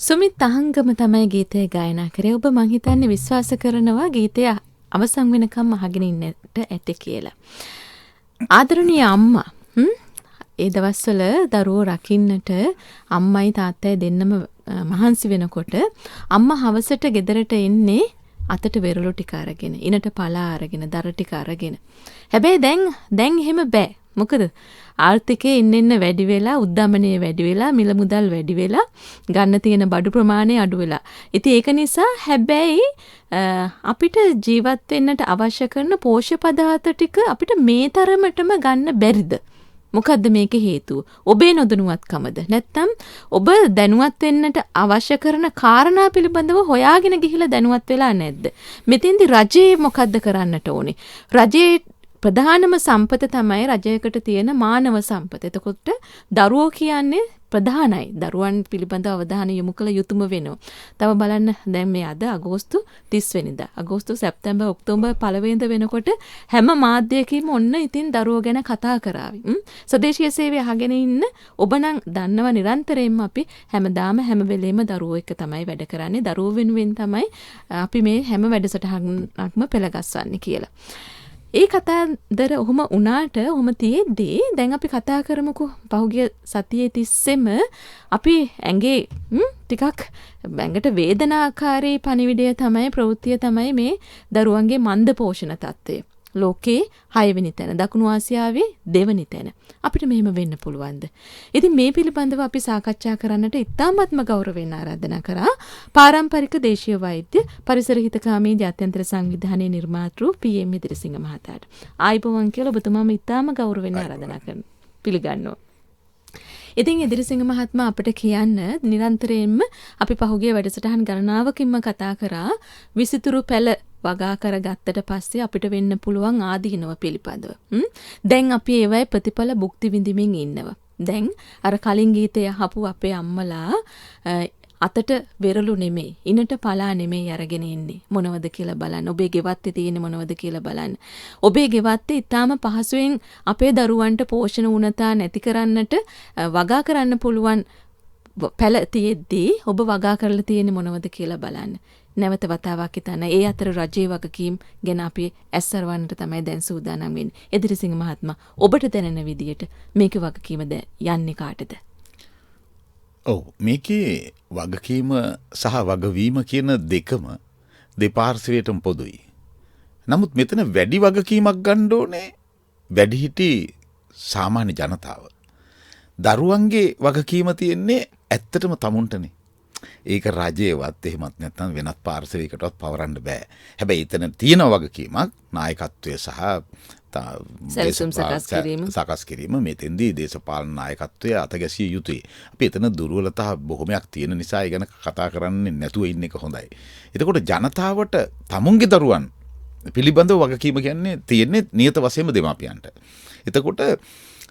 සුමිත් අහංගම තමයි ගීතය ගායනා කරේ. ඔබ මං හිතන්නේ විශ්වාස කරනවා ගීතය අවසන් වෙනකම් අහගෙන ඉන්නට ඇති කියලා. ආදරණීය අම්මා ඒ දවස්වල දරුවෝ රකින්නට අම්මයි තාත්තයි දෙන්නම මහන්සි වෙනකොට අම්මා හවසට ගෙදරට එන්නේ අතට වෙරළු ටික අරගෙන, ඉනට පලා අරගෙන, දර ටික අරගෙන. හැබැයි දැන් එහෙම බෑ. මොකද ආර්ථිකයේ ඉන්න වැඩි වෙලා, උද්දමනය වැඩි වෙලා, මිල මුදල් වැඩි වෙලා, ගන්න තියෙන බඩු ප්‍රමාණය අඩු වෙලා. ඉතින් ඒක නිසා හැබැයි අපිට ජීවත් වෙන්නට අවශ්‍ය කරන පෝෂ්‍ය පදාර්ථ ටික අපිට මේ තරමටම ගන්න බැරිද? මොකද්ද මේකේ හේතුව? ඔබේ නොදැනුවත්කමද? නැත්නම් ඔබ දැනුවත් වෙන්නට අවශ්‍ය කරන කාරණා පිළිබඳව හොයාගෙන ගිහිලා දැනුවත් වෙලා නැද්ද? මෙතෙන්දි රජේ මොකද්ද කරන්නට ඕනේ? රජේ ප්‍රධානම සම්පත තමයි රජයකට තියෙන මානව සම්පත. එතකොට දරුවෝ කියන්නේ ප්‍රධානයි. දරුවන් පිළිබඳව අවධානය යොමු කළ යුතුම වෙනවා. තව බලන්න දැන් මේ අද අගෝස්තු 30 වෙනිදා. අගෝස්තු සැප්තැම්බර් ඔක්තෝබර් 1 වෙනිදා වෙනකොට හැම මාධ්‍යයකින්ම ඔන්න ඉතින් දරුවෝ ගැන කතා කරાવી. ස්වදේශීය සේවය අහගෙන ඉන්න ඔබ නම් දන්නව නිරන්තරයෙන්ම අපි හැමදාම හැම වෙලෙම දරුවෝ එක්ක තමයි වැඩ කරන්නේ. දරුවෝ වෙනුවෙන් තමයි අපි මේ හැම වැඩසටහනක්ම පෙළගස්වන්නේ කියලා. ඒ කතාන්දර ඔහොම උනාට ඔහොම තියෙද්දී දැන් අපි කතා කරමුකෝ පහුගිය සතියේ තිස්සෙම අපි ඇඟේ ටිකක් ඇඟට වේදනාකාරී පණිවිඩය තමයි ප්‍රවෘත්තිය තමයි මේ දරුවන්ගේ මන්ද පෝෂණ තත්ත්වය. ලෝකේ 6 වෙනි තැන, දකුණු ආසියාවේ 2 වෙනි තැන. අපිට මෙහෙම වෙන්න පුළුවන්ද? ඉතින් මේ පිළිබඳව අපි සාකච්ඡා කරන්නට ඉතාමත්ම ගෞරවයෙන් ආරාධනා කරා පාරම්පරික දේශීය වෛද්‍ය පරිසර හිතකාමී ජාත්‍යන්තර සංවිධානයේ නිර්මාතෘ පී.එම්. ඉදිරිසිංහ මහතාට. ආයිබෝවන් කියලා ඔබතුමාම ඉතාම ගෞරවයෙන් ආරාධනා කරනවා. පිළිගන්නවා. ඉතින් ඉදිරිසිංහ මහත්මයා අපිට කියන්න නිරන්තරයෙන්ම අපි පහුගිය වැඩසටහන් ගණනාවකින්ම කතා කරා විසිතුරු පැල වගා කරගත්තට පස්සේ අපිට වෙන්න පුළුවන් ආදීනව පිළිපදව. දැන් අපි ඒවයි ප්‍රතිඵල භුක්ති විඳිමින් ඉන්නවා. දැන් අර කලින් ගීතය අහපු අපේ අම්මලා අතට වෙරළු නෙමෙයි, ඉනට පලා නෙමෙයි අරගෙන ඉන්නේ. මොනවද කියලා බලන්න. ඔබේ ගෙවත්තේ තියෙන මොනවද කියලා බලන්න. ඔබේ ගෙවත්තේ ඊටාම පහසුවෙන් අපේ දරුවන්ට පෝෂණ උණතා නැති කරන්නට වගා කරන්න පුළුවන් පැල තියෙද්දී ඔබ වගා කරලා තියෙන්නේ මොනවද කියලා බලන්න. නැවත වතාවක් හිතන්න. ඒ අතර රජයේ වගකීම් ගැන අපි ඇස්සරවන්නට තමයි දැන් සූදානම් වෙන්නේ. එදිරිසිංහ මහත්මයා, ඔබට දැනෙන විදියට මේක වගකීම යන්නේ කාටද? ඔව්, මේකේ වගකීම සහ වගවීම කියන දෙකම දෙපාර්ශ්වයටම පොදුයි. නමුත් මෙතන වැඩි වගකීමක් ගන්න ඕනේ වැඩිහිටි සාමාන්‍ය ජනතාව. දරුවන්ගේ වගකීම තියෙන්නේ ඇත්තටම තමුන්ටනේ. ඒක රජයේවත් එහෙමත් නැත්නම් වෙනත් පාර්ශවයකටවත් පවරන්න බෑ. හැබැයි එතන තියෙන වගකීමක් නායකත්වය සහ සකස් කිරීම මෙතෙන්දී දේශපාලන නායකත්වය අතගැසිය යුතුයි. අපි එතන දුර්වලතා බොහොමයක් තියෙන නිසා ඒ ගැන කතා කරන්නේ නැතුව ඉන්න එක හොඳයි. එතකොට ජනතාවට තමුන්ගේ දරුවන් පිළිබඳව වගකීම කියන්නේ තියෙන්නේ නියත වශයෙන්ම දෙමාපියන්ට. එතකොට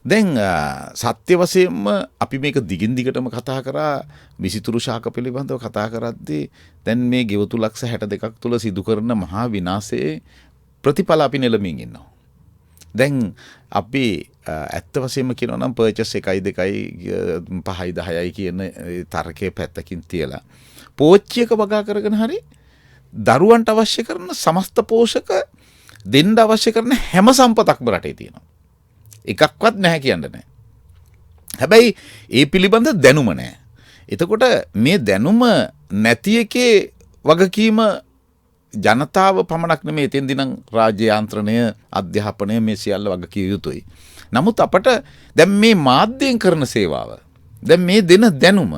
දැන් සත්‍ය වශයෙන්ම අපි මේක දිගින් දිගටම කතා කරා විසිතුරු ශාක පිළිබඳව කතා කරද්දී දැන් මේ ගෙවතු ලක්ෂ 62ක් තුල සිදු කරන මහා විනාශයේ ප්‍රතිඵල අපි නෙළමින් ඉන්නවා. දැන් අපි ඇත්ත වශයෙන්ම කියනවා නම් පර්චස් 1 2 5 10යි කියන තර්කයේ පැත්තකින් තියලා පෝච්චියක වගා කරගෙන හරි දරුවන්ට අවශ්‍ය කරන සමස්ත පෝෂක දෙන්න අවශ්‍ය කරන හැම සම්පතක්ම රටේ තියෙනවා. එකක්වත් නැහැ කියන්න නැහැ. හැබැයි ඒ පිළිබඳ දැනුම නැහැ. එතකොට මේ දැනුම නැති එකේ වගකීම ජනතාව පමණක් නෙමෙයි, එතෙන්දී නම් රාජ්‍ය යාන්ත්‍රණය, අධ්‍යාපනය මේ සියල්ල වගකිය යුතුයි. නමුත් අපට දැන් මේ මාධ්‍යයෙන් කරන සේවාව, දැන් මේ දෙන දැනුම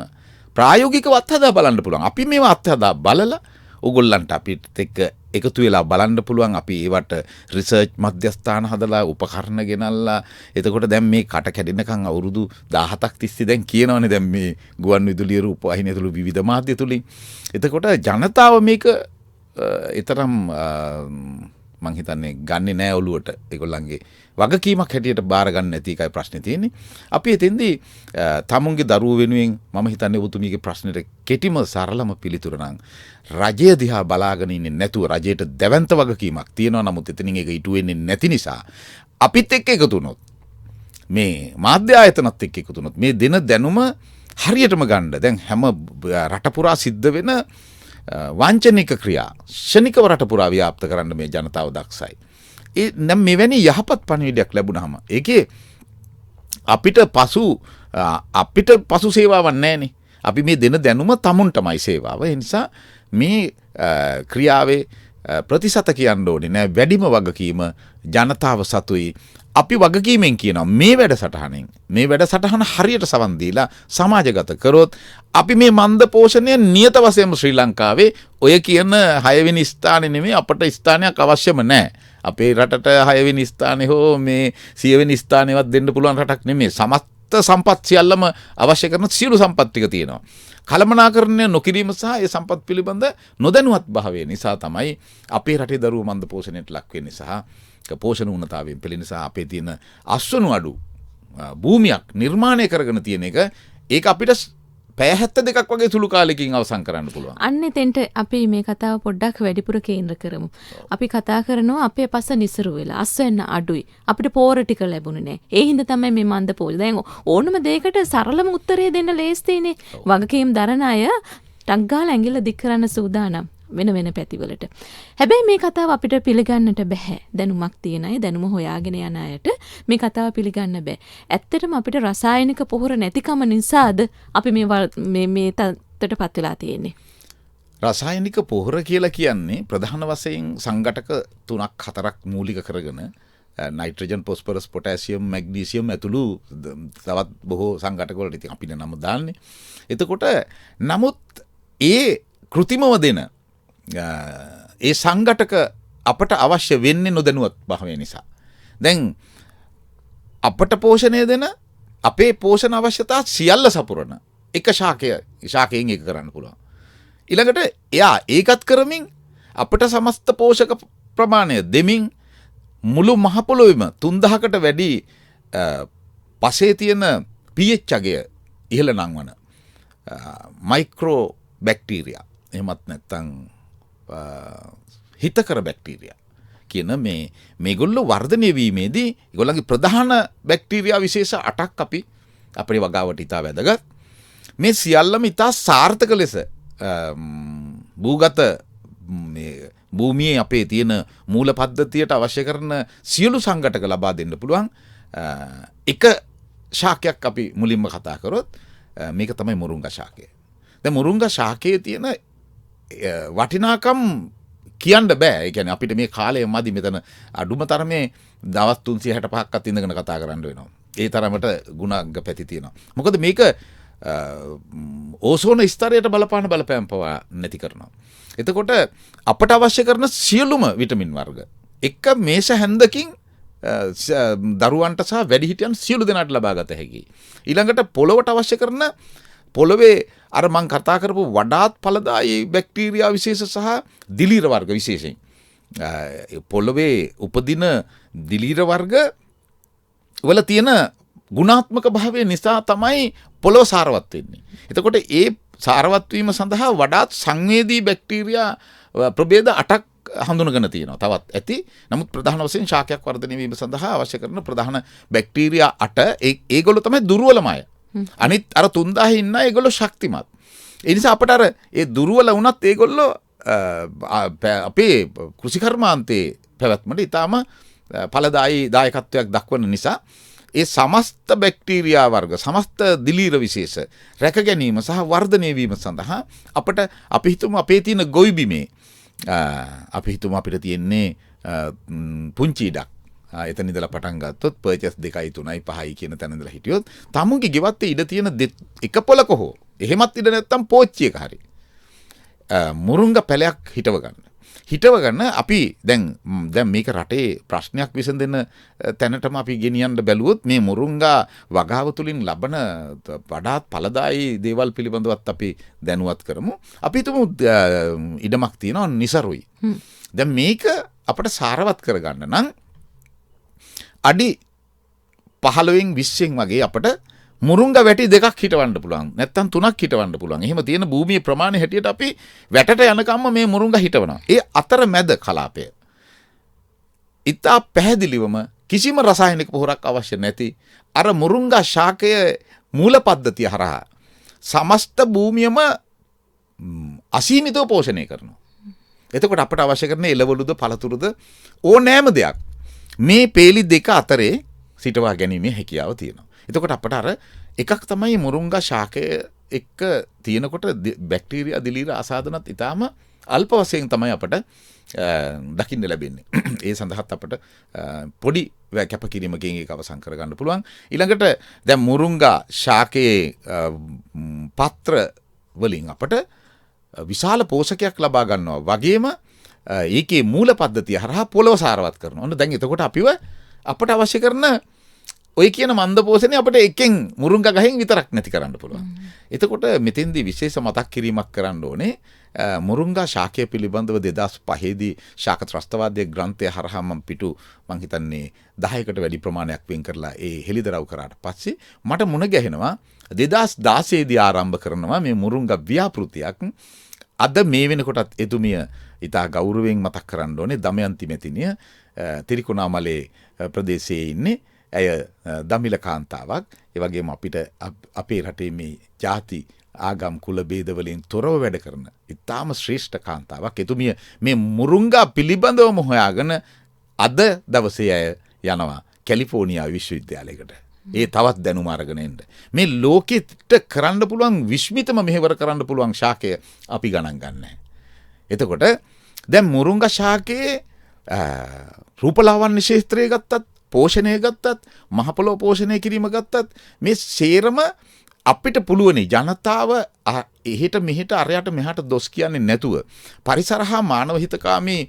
ප්‍රායෝගිකව අත්හදා බලන්න පුළුවන්. අපි මේවා අත්හදා බලලා ඕගොල්ලන්ට අපිට එක්ක එකතු වෙලා බලන්න පුළුවන්. අපි ඒවට රිසර්ච් මධ්‍යස්ථාන හදලා උපකරණ ගෙනල්ලා එතකොට දැන් මේ කට කැඩෙනකන් අවුරුදු 17ක් තිස්සේ දැන් කියනවනේ දැන් මේ ගුවන් විදුලිය රූපවාහිනිය තුල විවිධ මාධ්‍ය තුලින්. එතකොට ජනතාව මේක ඊතරම් මං හිතන්නේ ගන්නේ නැහැ ඔළුවට. ඒගොල්ලන්ගේ වගකීමක් හැටියට බාර ගන්න නැති එකයි ප්‍රශ්නේ තියෙන්නේ. අපි එතෙන්දී තමුන්ගේ දරුවෝ වෙනුවෙන් මම හිතන්නේ ඔබතුමීගේ ප්‍රශ්නෙට කෙටිම සරලම පිළිතුර නම් රජය දිහා බලාගෙන ඉන්නේ නැතුව රජයට දැවැන්ත වගකීමක් තියෙනවා. නමුත් එතනින් ඒක ඉටු වෙන්නේ නැති නිසා අපිත් එක්ක එකතු වුණොත්, මේ මාධ්‍ය ආයතනත් එක්ක එකතු වුණොත් මේ දෙන දැනුම හරියටම ගන්න. දැන් හැම රට පුරා සිද්ධ වෙන වංචනික ක්‍රියා ශනිකව රට පුරා ව්‍යාප්ත කරන්න මේ ජනතාව දක්ෂයි. ඒ නම් මෙවැනි යහපත් පණිවිඩයක් ලැබුණාම ඒකේ අපිට පසු සේවාවක් නැහැනේ. අපි මේ දෙන දැනුම තමුන්ටමයි සේවාව. ඒ නිසා මේ ක්‍රියාවේ ප්‍රතිශත කියන්න ඕනේ නෑ. වැඩිම වගකීම ජනතාව සතුයි. අපි වගකීමෙන් කියනවා මේ වැඩසටහන හරියට සවන් දීලා සමාජගත කරොත් අපි මේ මන්ද පෝෂණය නියත වශයෙන්ම ශ්‍රී ලංකාවේ ඔය කියන 6 වෙනි ස්ථානේ නෙමෙයි අපට ස්ථානයක් අවශ්‍යම නැහැ. අපේ රටට 6 වෙනි ස්ථානේ හෝ මේ 100 වෙනි ස්ථානේවත් දෙන්න පුළුවන් රටක් නෙමෙයි. සමස්ත සම්පත් සියල්ලම අවශ්‍ය කරන සියලු සම්පත් ටික තියෙනවා. කළමනාකරණය නොකිරීම සහ ඒ සම්පත් පිළිබඳ නොදැනුවත් භාවය නිසා තමයි අපේ රටේ දරුවෝ මන්ද පෝෂණයට ලක් වෙන්නේ සහ පෝෂණ උණතාවයෙන් පෙළෙන නිසා අපේ තියෙන අස්වනු අඩු භූමියක් නිර්මාණය කරගෙන තියෙන එක ඒක අපිට පැය 72ක් වගේ සුළු කාලෙකින් අවසන් කරන්න පුළුවන්. අන්න එතෙන්ට අපි මේ කතාව පොඩ්ඩක් වැඩිපුර කේන්ද්‍ර කරමු. අපි කතා කරනවා අපේ පස නිසරු වෙලා අස්වැන්න අඩුයි. අපිට පෝර ටික ලැබුණේ නැහැ. ඒ හින්දා තමයි මේ මන්ද පෝෂ. දැන් ඕනම දෙයකට සරලම උත්තරය දෙන්න ලේස්තිනේ. වගකීම් දරන අය ටක් ගාලා ඇඟිල්ල දික් කරන්න සූදානම්. වෙන පැතිවලට. හැබැයි මේ කතාව අපිට පිළිගන්නට බෑ. දැනුමක් තියෙන අය, දැනුම හොයාගෙන යන අයට මේ කතාව පිළිගන්න බෑ. ඇත්තටම අපිට රසායනික පොහොර නැතිකම නිසාද අපි මේ තත්ත්වයටපත් වෙලා තියෙන්නේ. රසායනික පොහොර කියලා කියන්නේ ප්‍රධාන වශයෙන් සංඝටක 3ක් 4ක් මූලික කරගෙන නයිට්‍රජන්, ෆොස්ෆරස්, පොටෑසියම්, මැග්නීසියම් ඇතුළු තවත් බොහෝ සංඝටක වලට ඉතින් අපිට නම දාන්නේ. එතකොට නමුත් ඒ කෘතිමව දෙන ඒ සංඝටක අපට අවශ්‍ය වෙන්නේ නොදැනුවත් භාවය නිසා. දැන් අපට පෝෂණය දෙන අපේ පෝෂණ අවශ්‍යතා සියල්ල සපුරන එක ශාකයෙන් ඒක කරන්න පුළුවන්. ඊළඟට එයා ඒකත් කරමින් අපට සමස්ත පෝෂක ප්‍රමාණය දෙමින් මුළු මහ පොළොවේම 3000කට වැඩි පසේ තියෙන pH අගය ඉහළ නංවන මයික්‍රෝ බැක්ටීරියා එහෙමත් නැත්නම් හිතකර බැක්ටීරියා කියන මේගොල්ලෝ වර්ධනය වීමේදී ඒගොල්ලන්ගේ ප්‍රධාන බැක්ටීරියා විශේෂ 8ක් අපි අපේ වගාවට ඉතා වැදගත්. මේ සියල්ලම ඉතා සාර්ථක ලෙස භූගත භූමියේ අපේ තියෙන මූල පද්ධතියට අවශ්‍ය කරන සියලු සංඝටක ලබා දෙන්න පුළුවන් එක ශාකයක් අපි මුලින්ම කතා කරොත් මේක තමයි මුරුංගා ශාකය. දැන් මුරුංගා ශාකයේ තියෙන වටිනාකම් කියන්න බෑ. ඒ කියන්නේ අපිට මේ කාලය මදි මෙතන අඩුම තරමේ දවස් 365ක්වත් ඉඳගෙන කතා කරන්න වෙනවා. ඒ තරමට ගුණාංග පැති තියෙනවා. මොකද මේක ඕසෝන ස්තරයට බලපෑම් පවා නැති කරනවා. එතකොට අපට අවශ්‍ය කරන සියලුම විටමින් වර්ග එක මේෂ හැන්දකින් දරුවන්ට සහ වැඩිහිටියන් සියලු දෙනාට ලබා ගත හැකියි. ඊළඟට පොළොවට අවශ්‍ය කරන පොළොවේ අර මං කතා කරපු වඩාත් ඵලදායී බැක්ටීරියා විශේෂ සහ දිලීර වර්ග විශේෂයෙන් පොළොවේ උපදින දිලීර වර්ග වල තියෙන ගුණාත්මක භාවය නිසා තමයි පොළොව සාරවත් වෙන්නේ. එතකොට ඒ සාරවත් වීම සඳහා වඩාත් සංවේදී බැක්ටීරියා ප්‍රභේද 8ක් හඳුනගෙන තියෙනවා. තවත් ඇති. නමුත් ප්‍රධාන වශයෙන් ශාකයක් වර්ධනය වීම සඳහා අවශ්‍ය කරන ප්‍රධාන බැක්ටීරියා 8 ඒගොල්ලෝ තමයි දුර්වලම අය. අනිත් අර 3000 ඉන්න ඒගොල්ලෝ ශක්තිමත්. ඒ නිසා අපට අර ඒ දුර්වල වුණත් ඒගොල්ලෝ අපේ කෘෂිකර්මාන්තයේ පැවැත්මට ඊටාම ඵලදායී දායකත්වයක් දක්වන නිසා ඒ සමස්ත බැක්ටීරියා වර්ග සමස්ත දිලීර විශේෂ රැක ගැනීම සහ වර්ධනය වීම සඳහා අපට අපි හිතමු අපේ තියෙන ගොවි බිමේ අපි හිතමු අපිට තියෙන්නේ පුංචි ඉඩක්. එතන ඉඳලා පටන් ගත්තොත් පර්චස් 2යි 3යි 5යි කියන තැන ඉඳලා හිටියොත් තමුන්ගේ ගෙවත්තේ ඉඩ තියෙන එක පොලක හෝ එහෙමත් ඉඩ නැත්තම් පෝච්චියක හරි මුරුංගා පැලයක් හිටව ගන්න අපි දැන් මේක රටේ ප්‍රශ්නයක් විසඳෙන තැනටම අපි ගෙනියන්න බැලුවොත් මේ මුරුංගා වගාව තුලින් ලබන වඩාත් ඵලදායී දේවල් පිළිබඳවත් අපි දැනුවත් කරමු. අපි හිතමු ඉඩමක් තියෙනවා නිසරුයි. දැන් මේක අපිට සාරවත් කරගන්න නම් අඩි 15න් 20න් වගේ අපිට මුරුංගා වැටි 2ක් හිටවන්න පුළුවන්. නැත්තම් 3ක් හිටවන්න පුළුවන්. එහෙම තියෙන භූමියේ ප්‍රමාණය හැටියට අපි වැටට යනකම්ම මේ මුරුංගා හිටවනවා. ඒ අතර මැද කලාපය. ඉතා පැහැදිලිවම කිසිම රසායනික පොහොරක් අවශ්‍ය නැති අර මුරුංගා ශාකය මූල පද්ධතිය හරහා සමස්ත භූමියම අසීමිතව පෝෂණය කරනවා. එතකොට අපට අවශ්‍ය කරන එළවලුද පළතුරුද ඕනෑම දෙයක් මේ පේලි දෙක අතරේ සිටවා ගැනීමේ හැකියාව තියෙනවා. එතකොට අපට අර එකක් තමයි මුරුංගා ශාකය එක්ක තියෙනකොට බැක්ටීරියා දිලීර ආසාදනත් ඉතාම අල්ප වශයෙන් තමයි අපට දකින්න ලැබෙන්නේ. ඒ සඳහාත් අපට පොඩි කැපකිරීමකින් ඒක අවසන් කරගන්න පුළුවන්. ඊළඟට දැන් මුරුංගා ශාකයේ පත්‍ර වලින් අපට විශාල පෝෂකයක් ලබා ගන්නවා. වගේම ඒකේ මූල පද්ධතිය හරහා පොළොව සාරවත් කරනවා. ඔන්න දැන් එතකොට අපට අවශ්‍ය කරන ඔය කියන මන්ද පෝෂණය අපිට එකෙන් මුරුංගා ගහෙන් විතරක් නැති කරන්න පුළුවන්. එතකොට මෙතෙන්දී විශේෂ මතක් කිරීමක් කරන්න ඕනේ. මුරුංගා ශාකය පිළිබඳව 2005 දී ශාක ත්‍රස්තවාදයේ ග්‍රන්ථය හරහා මම හිතන්නේ 10කට වැඩි ප්‍රමාණයක් වෙන් කරලා ඒ හෙළිදරව් කරාට පස්සේ මට මුණ ගැහෙනවා 2016 දී ආරම්භ කරනවා මේ මුරුංගා ව්‍යාපෘතියක්. අද මේ වෙනකොටත් එතුමිය ඉතා ගෞරවයෙන් මතක් කරන්න ඕනේ දමයන්ති මෙතිනිය තිරිකුණාමලේ ප්‍රදේශයේ ඉන්නේ. ඇය දමිළ කාන්තාවක්. ඒ වගේම අපිට අපේ රටේ මේ ಜಾති ආගම් කුල ભેද වලින් තොරව වැඩ කරන ඉතාම ශ්‍රේෂ්ඨ කාන්තාවක්. එතුමිය මේ මුරුංගා පිළිබඳවම හොයාගෙන අද දවසේ ඇය යනවා කැලිෆෝනියා විශ්වවිද්‍යාලයකට. ඒ තවත් දැනුම අරගෙන එන්න. මේ ලෝකෙට කරන්න පුළුවන් විශ්මිතම මෙහෙවර කරන්න පුළුවන් ශාකය අපි ගණන් ගන්නෑ. එතකොට දැන් මුරුංගා ශාකයේ රූපලාවන්‍ය ක්ෂේත්‍රය ගත්තත් පෝෂණය ගත්තත් මහපොළොව පෝෂණය කිරීම ගත්තත් මේ සේරම අපිට පුළුවනි ජනතාව එහෙට මෙහෙට අරයට මෙහාට දොස් කියන්නේ නැතුව පරිසර හා මානව හිතකාමී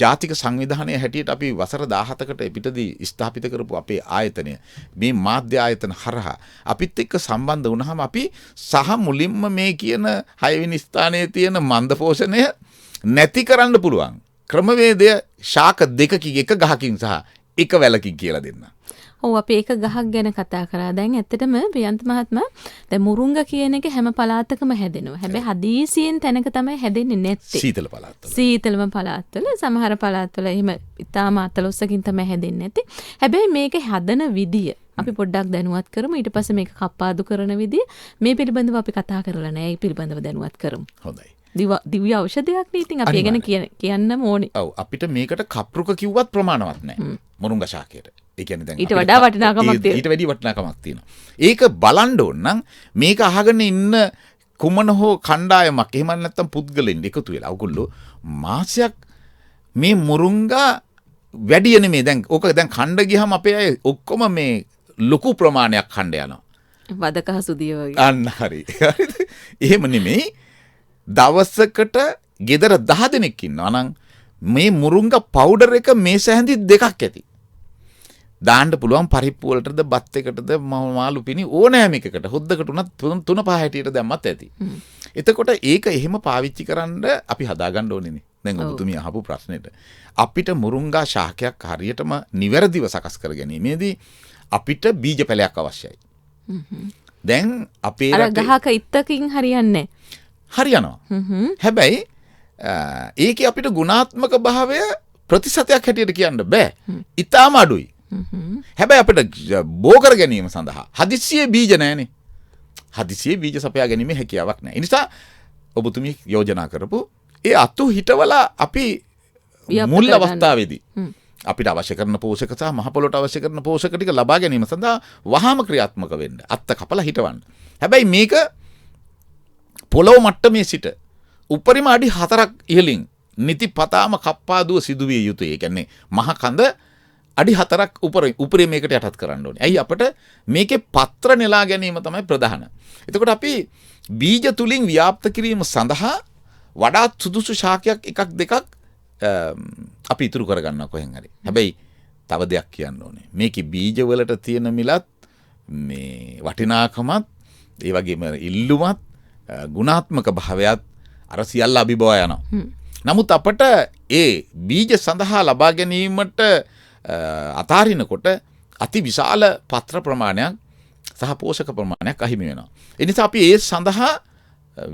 ජාතික සංවිධානය හැටියට අපි වසර 17කට පිටදී ස්ථාපිත කරපු අපේ ආයතනය මේ මාධ්‍ය ආයතන හරහා අපිත් එක්ක සම්බන්ධ වුණාම අපි සහ මුලින්ම මේ කියන 6 වෙනි ස්ථානයේ තියෙන මන්ද පෝෂණය නැති කරන්න පුළුවන් ක්‍රමවේදය ශාක දෙකකින් එක ගහකින් සහ එක වැලකින් කියලා දෙන්න. ඔව් අපි ඒක ගහක් ගැන කතා කරා. දැන් ඇත්තටම ප්‍රියන්ත මහත්මයා දැන් මුරුංගා කියන එක හැම පළාතකම හැදෙනවා. හැබැයි හදීසියෙන් තැනක තමයි හැදෙන්නේ නැත්තේ. සීතල පළාත්වල. සීතලම පළාත්වල සමහර පළාත්වල එහෙම ඉතාම අතලොස්සකින් තමයි හැදෙන්නේ නැත්තේ. හැබැයි මේක හදන විදිය අපි පොඩ්ඩක් දැනුවත් කරමු. ඊට පස්සේ මේක කප්පාදු කරන විදිය මේ පිළිබඳව අපි කතා කරලා නැහැ. ඒ පිළිබඳව දැනුවත් කරමු. හොඳයි. දිව්‍ය ಔಷධයක් නේ. ඉතින් අපි ඒ ගැන කියන්න ඕනේ. ඔව් අපිට මේකට කප්රුක කිව්වත් ප්‍රමාණවත් නැහැ. මුරුංගා ශාකයට. ඒ කියන්නේ දැන් ඊට වඩා වටිනාකමක් තියෙනවා. ඊට වැඩි වටිනාකමක් තියෙනවා. ඒක බලන්න ඕන නම් මේක අහගෙන ඉන්න කුමන හෝ කණ්ඩායමක් එහෙම නැත්නම් පුද්ගලෙන් එකතු වෙලා ඔයගොල්ලෝ මාසයක් මේ මුරුංගා වැඩි නෙමෙයි. දැන් ඕක දැන් කණ්ඩ ගියහම අපේ අය ඔක්කොම මේ ලොකු ප්‍රමාණයක් කණ්ඩ යනවා. වදකහ සුදිය වගේ. අන්න හරි. එහෙම නෙමෙයි. දවසකට ගෙදර 10 දෙනෙක් ඉන්නවා නම් මේ මුරුංගා පවුඩර් එක මේස හැඳි දෙකක් ඇති. දාන්න පුළුවන් පරිප්පු වලටද බත් එකටද මාළු පිණි ඕනෑම එකකට හොද්දකට උනත් 3-5 හැටියට දැම්මත් ඇති. එතකොට ඒක එහෙම පාවිච්චි කරන්න අපි හදාගන්න ඕනේනේ. දැන් ඔබතුමිය අහපු ප්‍රශ්නෙට අපිට මුරුංගා ශාකයක් හරියටම නිවැරදිව සකස් කර ගැනීමේදී අපිට බීජ පැලයක් අවශ්‍යයි. දැන් අපේ රටේ ගහක ඉත්තකින් හරියන්නේ හරියනවා. හැබැයි ඒකේ අපිට ගුණාත්මක භාවය ප්‍රතිශතයක් හැටියට කියන්න බෑ. ඉතාම අඩුයි. හැබැයි අපිට බෝ කර ගැනීම සඳහා හදිස්සියේ බීජ නැහැනේ. හදිස්සියේ බීජ සපයා ගැනීමේ හැකියාවක් නැහැ. ඒ නිසා ඔබතුමී යෝජනා කරපු ඒ අතු හිටවලා අපි මුල් අවස්ථාවේදී අපිට අවශ්‍ය කරන පෝෂක සහ මහ පොළොට අවශ්‍ය කරන පෝෂක ටික ලබා ගැනීම සඳහා වහාම ක්‍රියාත්මක වෙන්න. අත්ත කපලා හිටවන්න. හැබැයි මේක පොළොව මට්ටමේ සිට උපරිම අඩි 4ක් ඉහළින් නිතිපතාම කප්පාදුව සිදුවිය යුතුයි. ඒ කියන්නේ මහ කඳ අඩි 4ක් උපරිම මේකට යටත් කරන්න ඕනේ. ඇයි අපිට මේකේ පත්‍ර නෙලා ගැනීම තමයි ප්‍රධාන. එතකොට අපි බීජ තුලින් ව්‍යාප්ත කිරීම සඳහා වඩාත් සුදුසු ශාකයක් එකක් දෙකක් අපි ඉතුරු කරගන්නවා කොහෙන් හරි. හැබැයි තව දෙයක් කියන්න ඕනේ. මේකේ බීජ වලට තියෙන මිලත් මේ වටිනාකමත් ඒ වගේම ඉල්ලුමත් ගුණාත්මක භාවයත් අර සියල්ල අභිබවා යනවා. නමුත් අපට ඒ බීජ සඳහා ලබා ගැනීමට අතාරිනකොට අති විශාල පත්‍ර ප්‍රමාණයක් සහ පෝෂක ප්‍රමාණයක් අහිමි වෙනවා. ඒ නිසා අපි ඒ සඳහා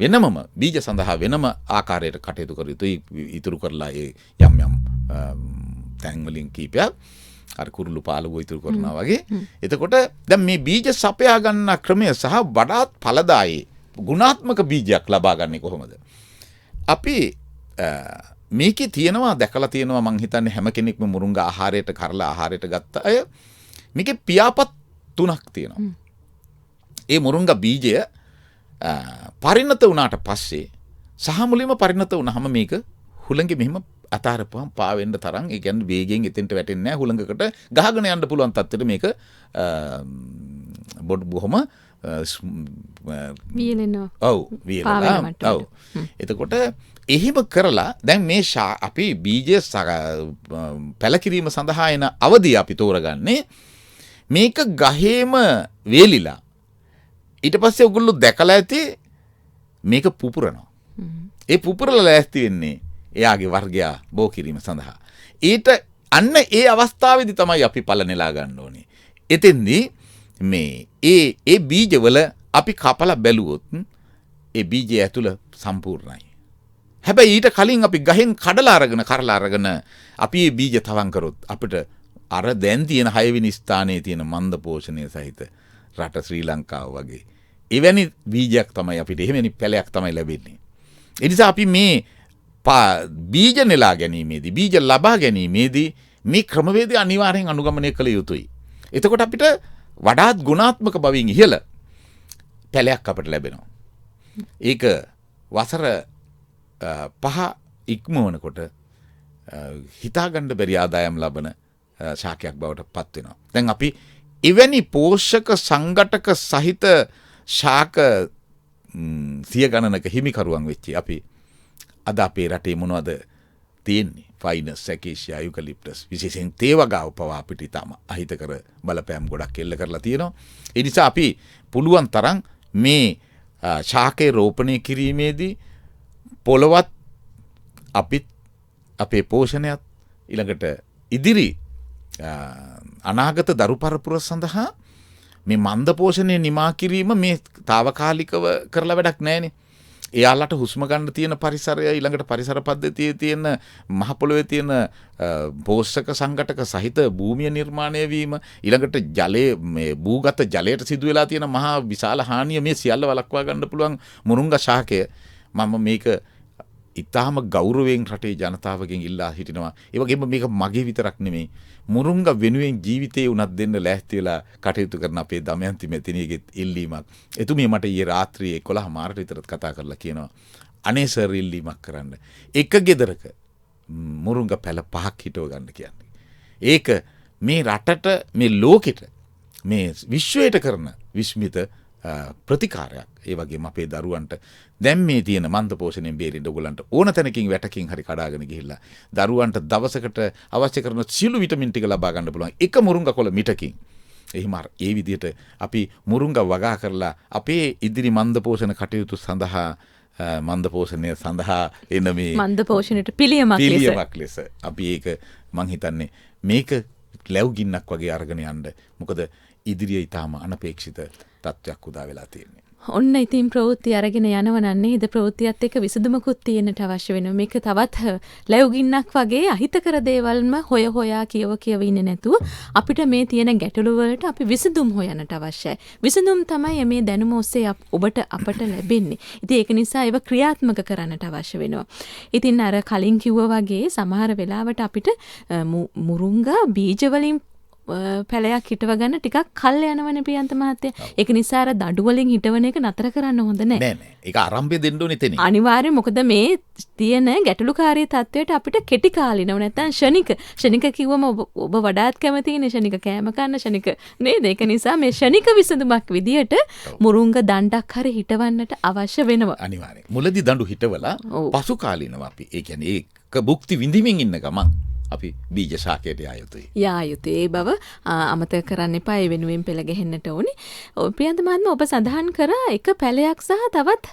වෙනමම බීජ සඳහා වෙනම ආකාරයට කටයුතු කර යුතුයි. ඉතුරු කරලා ඒ යම් යම් තැන් වලින් කීපයක් අර කුරුළු පාලුව ඉතුරු කරනවා වගේ. එතකොට දැන් මේ බීජ සපයා ගන්න ක්‍රමය සහ වඩාත් ඵලදායී ගුණාත්මක බීජයක් ලබා ගන්නේ කොහොමද? අපි මේකේ තියෙනවා දැකලා තියෙනවා මං හිතන්නේ හැම කෙනෙක්ම මුරුංගා ආහාරයට කරලා ආහාරයට ගත්ත අය මේකේ පියාපත් 3ක් තියෙනවා. ඒ මුරුංගා බීජය පරිණත වුණාට පස්සේ සහ මුලින්ම පරිණත වුණාම මේක හුළඟේ මෙහෙම අතාරපුවම පාවෙන්න තරම් ඒ කියන්නේ වේගයෙන් එතෙන්ට වැටෙන්නේ නැහැ හුළඟකට ගහගෙන යන්න පුළුවන් තත්ත්වෙට මේක බොහොම වියලෙනවා. ඔව් වියලලා. ඔව්. එතකොට එහෙම කරලා දැන් මේ අපි බීජ පැලකිරීම සඳහා එන අවධිය අපි තෝරගන්නේ මේක ගහේම වේලිලා ඊට පස්සේ ඔයගොල්ලෝ දැකලා ඇති මේක පුපුරනවා. ඒ පුපුරලා ලෑස්ති වෙන්නේ එයාගේ වර්ගයා බෝ කිරීම සඳහා. ඊට අන්න ඒ අවස්ථාවේදී තමයි අපි පළ නෙලා ගන්න ඕනේ. එතෙන්දී මේ ඒ බීජවල අපි කපලා බැලුවොත් ඒ බීජය ඇතුළ සම්පූර්ණයි. හැබැයි ඊට කලින් අපි ගහෙන් කඩලා අරගෙන අපි මේ බීජ තවන් කරොත් අපිට අර දැන් තියෙන 6 වෙනි ස්ථානයේ තියෙන මන්ද පෝෂණය සහිත රට ශ්‍රී ලංකාව වගේ එවැනි බීජයක් තමයි අපිට එහෙමනි පැලයක් තමයි ලැබෙන්නේ. ඒ නිසා අපි මේ බීජ නෙලා ගැනීමේදී බීජ ලබා ගැනීමේදී මේ ක්‍රමවේදය අනිවාර්යෙන් අනුගමනය කළ යුතුයි. එතකොට අපිට වඩාත් ගුණාත්මක බවින් ඉහළ පැලයක් අපිට ලැබෙනවා. ඒක වසර 5 ඉක්මවනකොට හිතාගන්න බැරි ආදායම් ලබන ශාකයක් බවට පත් වෙනවා. දැන් අපි එවැනි පෝෂක සංඝටක සහිත ශාක සිය ගණනක හිමිකරුවන් වෙච්චි අපි අද අපේ රටේ මොනවද තියෙන්නේ? ෆයිනස්, ඇකේසියා, යුකලිප්ටස් විශේෂයෙන් තේ වගාව පවා අපිට ඉතාම අහිතකර බලපෑම් ගොඩක් එල්ල කරලා තියෙනවා. ඒ නිසා අපි පුළුවන් තරම් මේ ශාකේ රෝපණය කිරීමේදී පොළවත් අපිත් අපේ පෝෂණයත් ඊළඟට ඉදිරි අනාගත දරු පරපුර සඳහා මේ මන්ද පෝෂණය නිමා කිරීම මේ తాවකාලිකව කරලා වැඩක් නැහැනේ. එයාලට හුස්ම ගන්න තියෙන පරිසරය ඊළඟට පරිසර පද්ධතියේ තියෙන මහ පොළොවේ තියෙන පෝෂක සංඝටක සහිත භූමිය නිර්මාණය වීම ඊළඟට ජලයේ මේ භූගත ජලයට සිදු වෙලා තියෙන මහා විශාල හානිය මේ සියල්ල වළක්වා ගන්න පුළුවන් මුරුංගා ශාකය මම මේක ඉතාම ගෞරවයෙන් රටේ ජනතාවගෙන් ඉල්ලා හිටිනවා. ඒ වගේම මේක මගේ විතරක් නෙමෙයි මුරුංගා වෙනුවෙන් ජීවිතේ උනත් දෙන්න ලෑස්ති වෙලා කටයුතු කරන අපේ දමයන්ති මෙතනියගේ ඉල්ලීමක්. එතුමිය මට ඊයේ රාත්‍රියේ 11 මාරට විතරත් කතා කරලා කියනවා අනේ සර් ඉල්ලීමක් කරන්න. එක ගෙදරක මුරුංගා පැල 5ක් හිටව ගන්න කියන්නේ. ඒක මේ රටට මේ ලෝකෙට මේ විශ්වයට කරන විස්මිත ප්‍රතිකාරයක්. ඒ වගේම අපේ දරුවන්ට දැන් මේ තියෙන මන්ද පෝෂණයෙන් බේරෙන්න ඔයගලන්ට ඕන තැනකින් වැටකින් හරි කඩාගෙන ගිහිල්ලා දරුවන්ට දවසකට අවශ්‍ය කරන සියලු විටමින් ටික ලබා ගන්න පුළුවන් එක මුරුංගා කොළ මිටකින්. එහෙම ඒ විදිහට අපි මුරුංගා වගා කරලා අපේ ඉදිරි මන්ද පෝෂණ කටයුතු සඳහා මන්ද පෝෂණය සඳහා එන මේ මන්ද පෝෂණයට පිළියමක් ලෙස අපි ඒක මං හිතන්නේ මේක ලැබුගින්නක් වගේ අරගෙන යන්න. මොකද ඉදිරියේ ඊටාම අනපේක්ෂිත තත්ත්වයක් උදා වෙලා තියෙන්නේ. ඔන්න ඉතින් ප්‍රවෘත්ති අරගෙන යනවනන්නේ ඉද ප්‍රවෘත්තියත් එක්ක විසඳුමකුත් තියෙන්නට අවශ්‍ය වෙනවා. මේක තවත් ලැබුගින්නක් වගේ අහිතකර දේවල්ම හොයා කියව ඉන්නේ නැතුව අපිට මේ තියෙන ගැටලු වලට අපි විසඳුම් හොයන්නට අවශ්‍යයි. විසඳුම් තමයි මේ දැනුම ඔස්සේ අපට ලැබෙන්නේ. ඉතින් ඒක නිසා ඒව ක්‍රියාත්මක කරන්නට අවශ්‍ය වෙනවා. ඉතින් අර කලින් කිව්වා වගේ සමහර වෙලාවට අපිට මුරුංගා බීජ වලින් පැලයක් හිටව ගන්න ටිකක් කල් යනවනේ ප්‍රියන්ත මහත්තයා. ඒක නිසා අර දඩු වලින් හිටවන එක නතර කරන්න හොඳ නැහැ. නෑ. ඒක ආරම්භය දෙන්න ඕනේ එතන. අනිවාර්යයෙන් මොකද මේ තියෙන ගැටලුකාරී තත්වයට අපිට කෙටි කාලිනව නැත්නම් ෂණික කිව්වම ඔබ වඩාත් කැමතිනේ ෂණික කෑම කන්න ෂණික නේද? ඒක නිසා මේ ෂණික විසඳුමක් විදියට මුරුංග දණ්ඩක් හරි හිටවන්නට අවශ්‍ය වෙනවා. අනිවාර්යයෙන්. මුලදී දඬු හිටවලා පසු කාලිනව අපි. ඒ කියන්නේ ඒක භුක්ති විඳින්මින් ඉන්න ගමන් අපි බීජ ශාකයට යා යුතුයි. ඒ බව අමතක කරන්න එපා. ඒ වෙනුවෙන් පෙළ ගැහෙන්නට ඕනේ. ප්‍රියන්ත මහත්මයා ඔබ සඳහන් කරා එක පැලයක් සහ තවත්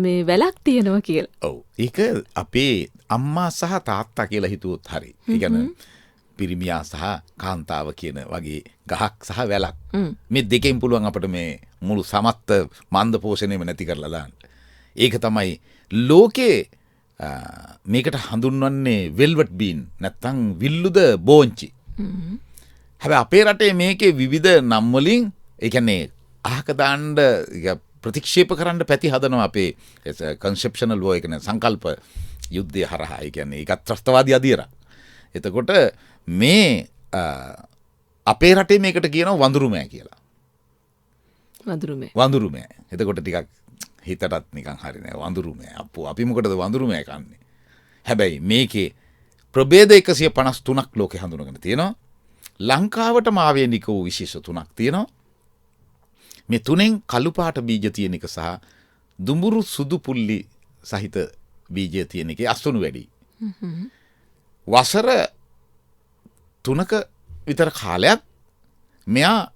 මේ වැලක් තියෙනවා කියලා. ඔව්. ඒක අපේ අම්මා සහ තාත්තා කියලා හිතුවොත් හරි. ඒ කියන්නේ පිරිමියා සහ කාන්තාව කියන වගේ ගහක් සහ වැලක්. මේ දෙකෙන් පුළුවන් අපිට මේ මුළු සමත්ත මන්ද පෝෂණයම නැති කරලා දාන්න. ඒක තමයි ලෝකේ මේකට හඳුන්වන්නේ වෙල්වට් බීන් නැත්තම් විල්ලුද බෝංචි. හැබැයි අපේ රටේ මේකේ විවිධ නම් වලින් ඒ කියන්නේ අහක දාන්න ප්‍රතික්ෂේප කරන්න පැති හදනවා අපේ කන්සෙප්ෂනල් වෝ එක නේ සංකල්ප යුද්ධය හරහා. ඒ කියන්නේ ඒකත් ත්‍රස්තවාදී අධියර. එතකොට මේ අපේ රටේ මේකට කියනවා වඳුරුමෑ කියලා. වඳුරුමෑ. එතකොට ටිකක් හිතටත් නිකන් හරි නෑ වඳුරුමෑ. අප්පෝ අපි මොකටද වඳුරුමෑ කන්නේ? හැබැයි මේකේ ප්‍රභේද 153ක් ලෝකේ හඳුනගෙන තියෙනවා. ලංකාවටම ආවේනික වූ විශේෂ 3ක් තියෙනවා. මේ තුනෙන් කළු පාට බීජ තියෙන එක සහ දුඹුරු සුදු පුල්ලි සහිත බීජ තියෙන එකේ අස්වනු වැඩි. වසර 3ක විතර කාලයක් මෙයා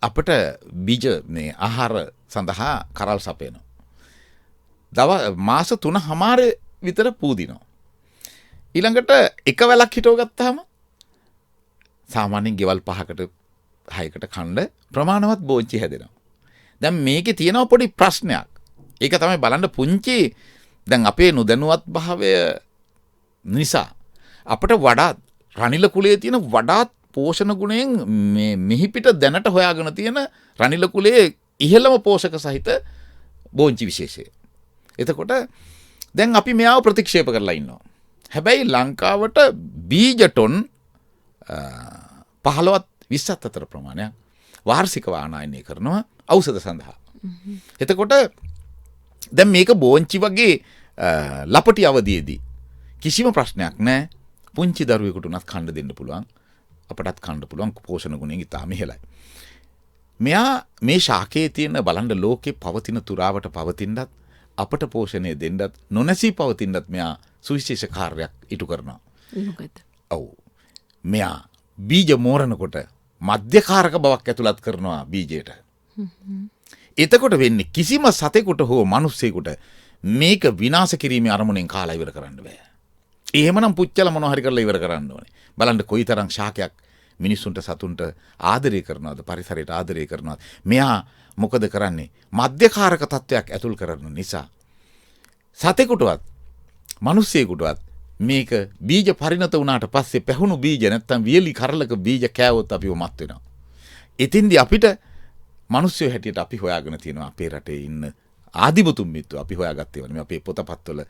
අපට බීජ මේ ආහාර සඳහා කරල් සපයනවා. මාස 3 විතර පූදිනවා. ඊළඟට එක වැලක් හිටව ගත්තාම සාමාන්‍යයෙන් ගෙවල් 5කට 6කට කණ්ඩ ප්‍රමාණවත් බෝංචි හැදෙනවා. දැන් මේකේ තියෙනවා පොඩි ප්‍රශ්නයක්. ඒක තමයි බලන්න පුංචි දැන් අපේ නොදැනුවත් භාවය නිසා අපිට වඩා රනිල කුලයේ තියෙන වඩාත් පෝෂණ ගුණයෙන් මේ මිහිපිට දැනට හොයාගෙන තියෙන රනිල කුලයේ ඉහළම පෝෂක සහිත බෝංචි විශේෂය. එතකොට දැන් අපි මෙයාව ප්‍රතික්ෂේප කරලා ඉන්නවා. හැබැයි ලංකාවට බීජ ටොන් 15ත් 20ත් අතර ප්‍රමාණයක් වාර්ෂිකව ආනයනය කරනවා ඖෂධ සඳහා. එතකොට දැන් මේක බෝංචි වගේ ලපටි අවධියේදී කිසිම ප්‍රශ්නයක් නැහැ. පුංචි දරුවෙකුට උනත් කන්න දෙන්න පුළුවන්. අපටත් කන්න පුළුවන් පෝෂණ ගුණයෙන් ඉතාම ඉහළයි. මෙයා මේ ශාකයේ තියෙන බලන්න ලෝකේ පවතින තුරාවට පවතිනත් අපට පෝෂණය දෙන්නත් නොනැසී පවතිනත් මෙයා සුවිශේෂ කාර්යයක් ඉටු කරනවා. මොකද? ඔව්. මෙයා බීජ මෝරනකොට මධ්‍යකාරක බවක් ඇතුළත් කරනවා බීජයට. එතකොට වෙන්නේ කිසිම සතෙකුට හෝ මිනිස්සෙකුට මේක විනාශ කිරීමේ අරමුණෙන් කාලා ඉවර කරන්න බෑ. එහෙමනම් පුච්චල මොනවා හරි කරලා ඉවර කරන්න ඕනේ. බලන්න කොයිතරම් ශාකයක් මිනිස්සුන්ට සතුන්ට ආදරය කරනවද පරිසරයට ආදරය කරනවද. මෙයා මොකද කරන්නේ? මධ්‍යකාරක තත්වයක් ඇතුල් කරන නිසා සතෙකුටවත් මිනිස්සෙකුටවත් මේක බීජ පරිණත වුණාට පස්සේ පැහුණු බීජ නැත්තම් වියලි කරලක බීජ කෑවොත් අපිව මත් වෙනවා. ඉතින්දී අපිට මිනිස්සු හැටියට අපි හොයාගෙන තියෙනවා අපේ රටේ ඉන්න ආදිමුතුන් මිත්තු අපි හොයාගත්තේ වනේ අපේ පොතපත්වල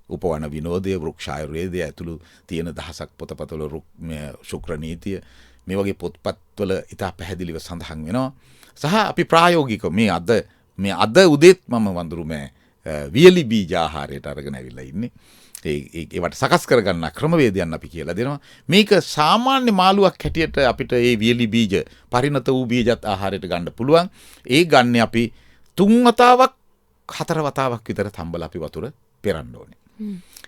උපවන විනෝදය වෘක්ෂායුර්වේදය ඇතුළු තියෙන දහසක් පොතපත්වල ශුක්‍ර නීතිය මේ වගේ පොත්පත්වල ඉතා පැහැදිලිව සඳහන් වෙනවා. සහ අපි ප්‍රායෝගිකව මේ අද උදේත් මම වඳුරුමෑ වියලි බීජ ආහාරයට අරගෙන ඇවිල්ලා ඉන්නේ. ඒවට සකස් කරගන්න ක්‍රමවේදයන් අපි කියලා දෙනවා. මේක සාමාන්‍ය මාළුවක් හැටියට අපිට මේ වියලි බීජ පරිණත වූ බීජත් ආහාරයට ගන්න පුළුවන්. ඒ ගන්න අපි 3 වතාවක් 4 වතාවක් විතර තම්බලා අපි වතුර පෙරන්න ඕනේ.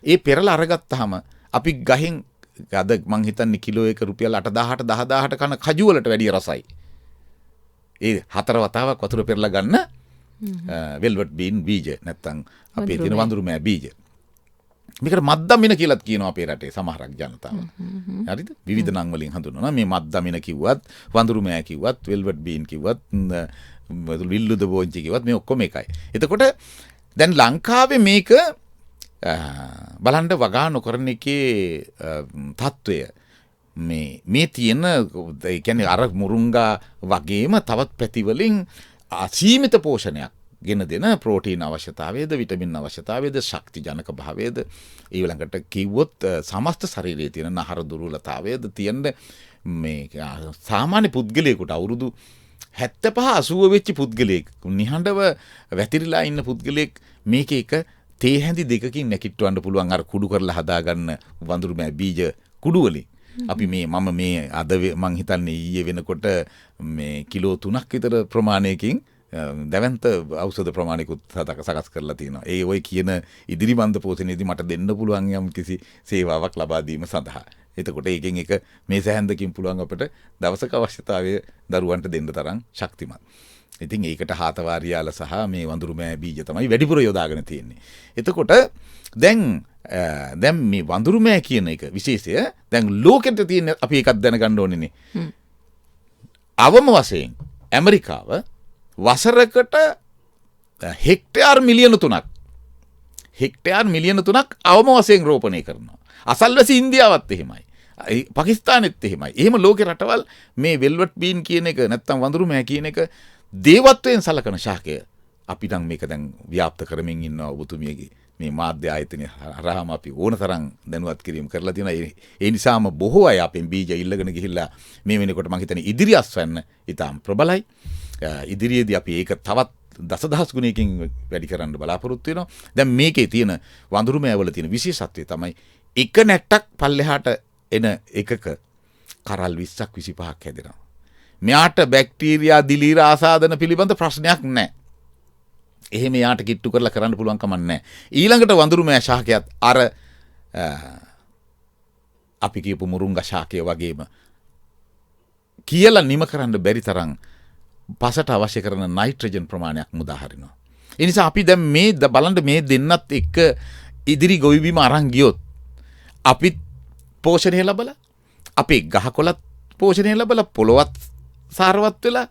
ඒ පෙරලා අරගත්තාම අපි ගහෙන් අද මං හිතන්නේ කිලෝ එක රුපියල් 8,000ට 10,000ට කන කජු වලට වැඩිය රසයි. ඒ 4 වතාවක් වතුර පෙරලා ගන්න වෙල්වට් බීන් බීජ නැත්තම් අපේ තියෙන වඳුරුමෑ බීජ. මේකට මද්දමින කියලාත් කියනවා අපේ රටේ සමහරක් ජනතාව. හරිද? විවිධ නම් වලින් හඳුන්වනවා. මේ මද්දමින කිව්වත්, වඳුරුමෑ කිව්වත්, වෙල්වට් බීන් කිව්වත්, විල්ලුද බෝංචි කිව්වත් මේ ඔක්කොම එකයි. එතකොට දැන් ලංකාවේ මේක බලන්න වගා නොකරන එකේ තත්වය මේ තියෙන ඒ කියන්නේ අර මුරුංගා වගේම තවත් පැතිවලින් අසීමිත පෝෂණයක් ගෙන දෙන ප්‍රෝටීන් අවශ්‍යතාවයද විටමින් අවශ්‍යතාවයද ශක්ති ජනක භාවයද ඊළඟට කිව්වොත් සමස්ත ශරීරයේ තියෙන නහර දුර්වලතාවයද තියෙන මේ සාමාන්‍ය පුද්ගලයෙකුට අවුරුදු 75 80 වෙච්ච පුද්ගලයෙක් නිහඬව වැතිරිලා ඉන්න පුද්ගලයෙක් මේක එක තේ හැඳි දෙකකින් නැකිටවන්න පුළුවන් අර කුඩු කරලා හදාගන්න වඳුරුමෑ බීජ කුඩු වලින්. අපි මම මේ අද මං හිතන්නේ ඊයේ වෙනකොට මේ කිලෝ 3ක් විතර ප්‍රමාණයකින් දැවන්ත ඖෂධ ප්‍රමාණිකුත් සකස් කරලා තියෙනවා. ඒ ඔය කියන ඉදිරිබන්ධ පෝෂණයේදී මට දෙන්න පුළුවන් යම් කිසි සේවාවක් ලබා දීම සඳහා. එතකොට ඒකෙන් එක මේ සැහැන්දකින් පුළුවන් අපිට දවසක අවශ්‍යතාවය දරුවන්ට දෙන්න තරම් ශක්තිමත්. ඉතින් ඒකට හාතවාරියාල සහ මේ වඳුරුමෑ බීජ තමයි වැඩිපුර යොදාගෙන තියෙන්නේ. එතකොට දැන් මේ වඳුරුමෑ කියන එක විශේෂය දැන් ලෝකෙට තියෙන අපි එකක් දැනගන්න ඕනේනේ. අවම වශයෙන් ඇමරිකාව වසරකට හෙක්ටයාර් මිලියන 3ක් අවම වශයෙන් රෝපණය කරනවා. අසල්වැසි ඉන්දියාවත් එහෙමයි. පාකිස්තානෙත් එහෙමයි. එහෙම ලෝකේ රටවල් මේ වෙල්වට් බීන් කියන එක නැත්තම් වඳුරුමෑ කියන එක දේවත්වයෙන් සලකන ශාකය අපි නම් මේක දැන් ව්‍යාප්ත කරමින් ඉන්නවා ඔබතුමියගේ මේ මාධ්‍ය ආයතනය හරහාම අපි ඕන තරම් දැනුවත් කිරීම කරලා තියෙනවා. ඒ නිසාම බොහෝ අය අපෙන් බීජ ඉල්ලගෙන ගිහිල්ලා මේ වෙනකොට මම හිතන්නේ ඉදිරි අස්වැන්න ඊටාම් ප්‍රබලයි. ඉදිරියේදී අපි ඒක තවත් දසදහස් ගුණයකින් වැඩි කරන්න බලාපොරොත්තු වෙනවා. දැන් මේකේ තියෙන වඳුරු මෑවල තියෙන විශේෂත්වය තමයි එක නැට්ටක් පල්ලෙහාට එන එකක කරල් 20ක් 25ක් හැදෙනවා. මෙයාට බැක්ටීරියා දිලීර ආසාදන පිළිබඳ ප්‍රශ්නයක් නැහැ. එහෙම යාට කිට්ටු කරලා කරන්න පුළුවන් කමක් නැහැ. ඊළඟට වඳුරු මෑ ශාකයත් අර අපි කියපු මුරුංගා ශාකය වගේම කියලා නිම කරන්න බැරි තරම් පසට අවශ්‍ය කරන නයිට්‍රජන් ප්‍රමාණයක් මුදා හරිනවා. ඒ නිසා අපි දැන් මේ බලන්න මේ දෙන්නත් එක්ක ඉදිරි ගොවිබිම අරන් ගියොත් අපි පෝෂණය ලැබලා අපේ ගහකොළත් පෝෂණය ලැබලා පොළොවත් සාරවත් වෙලා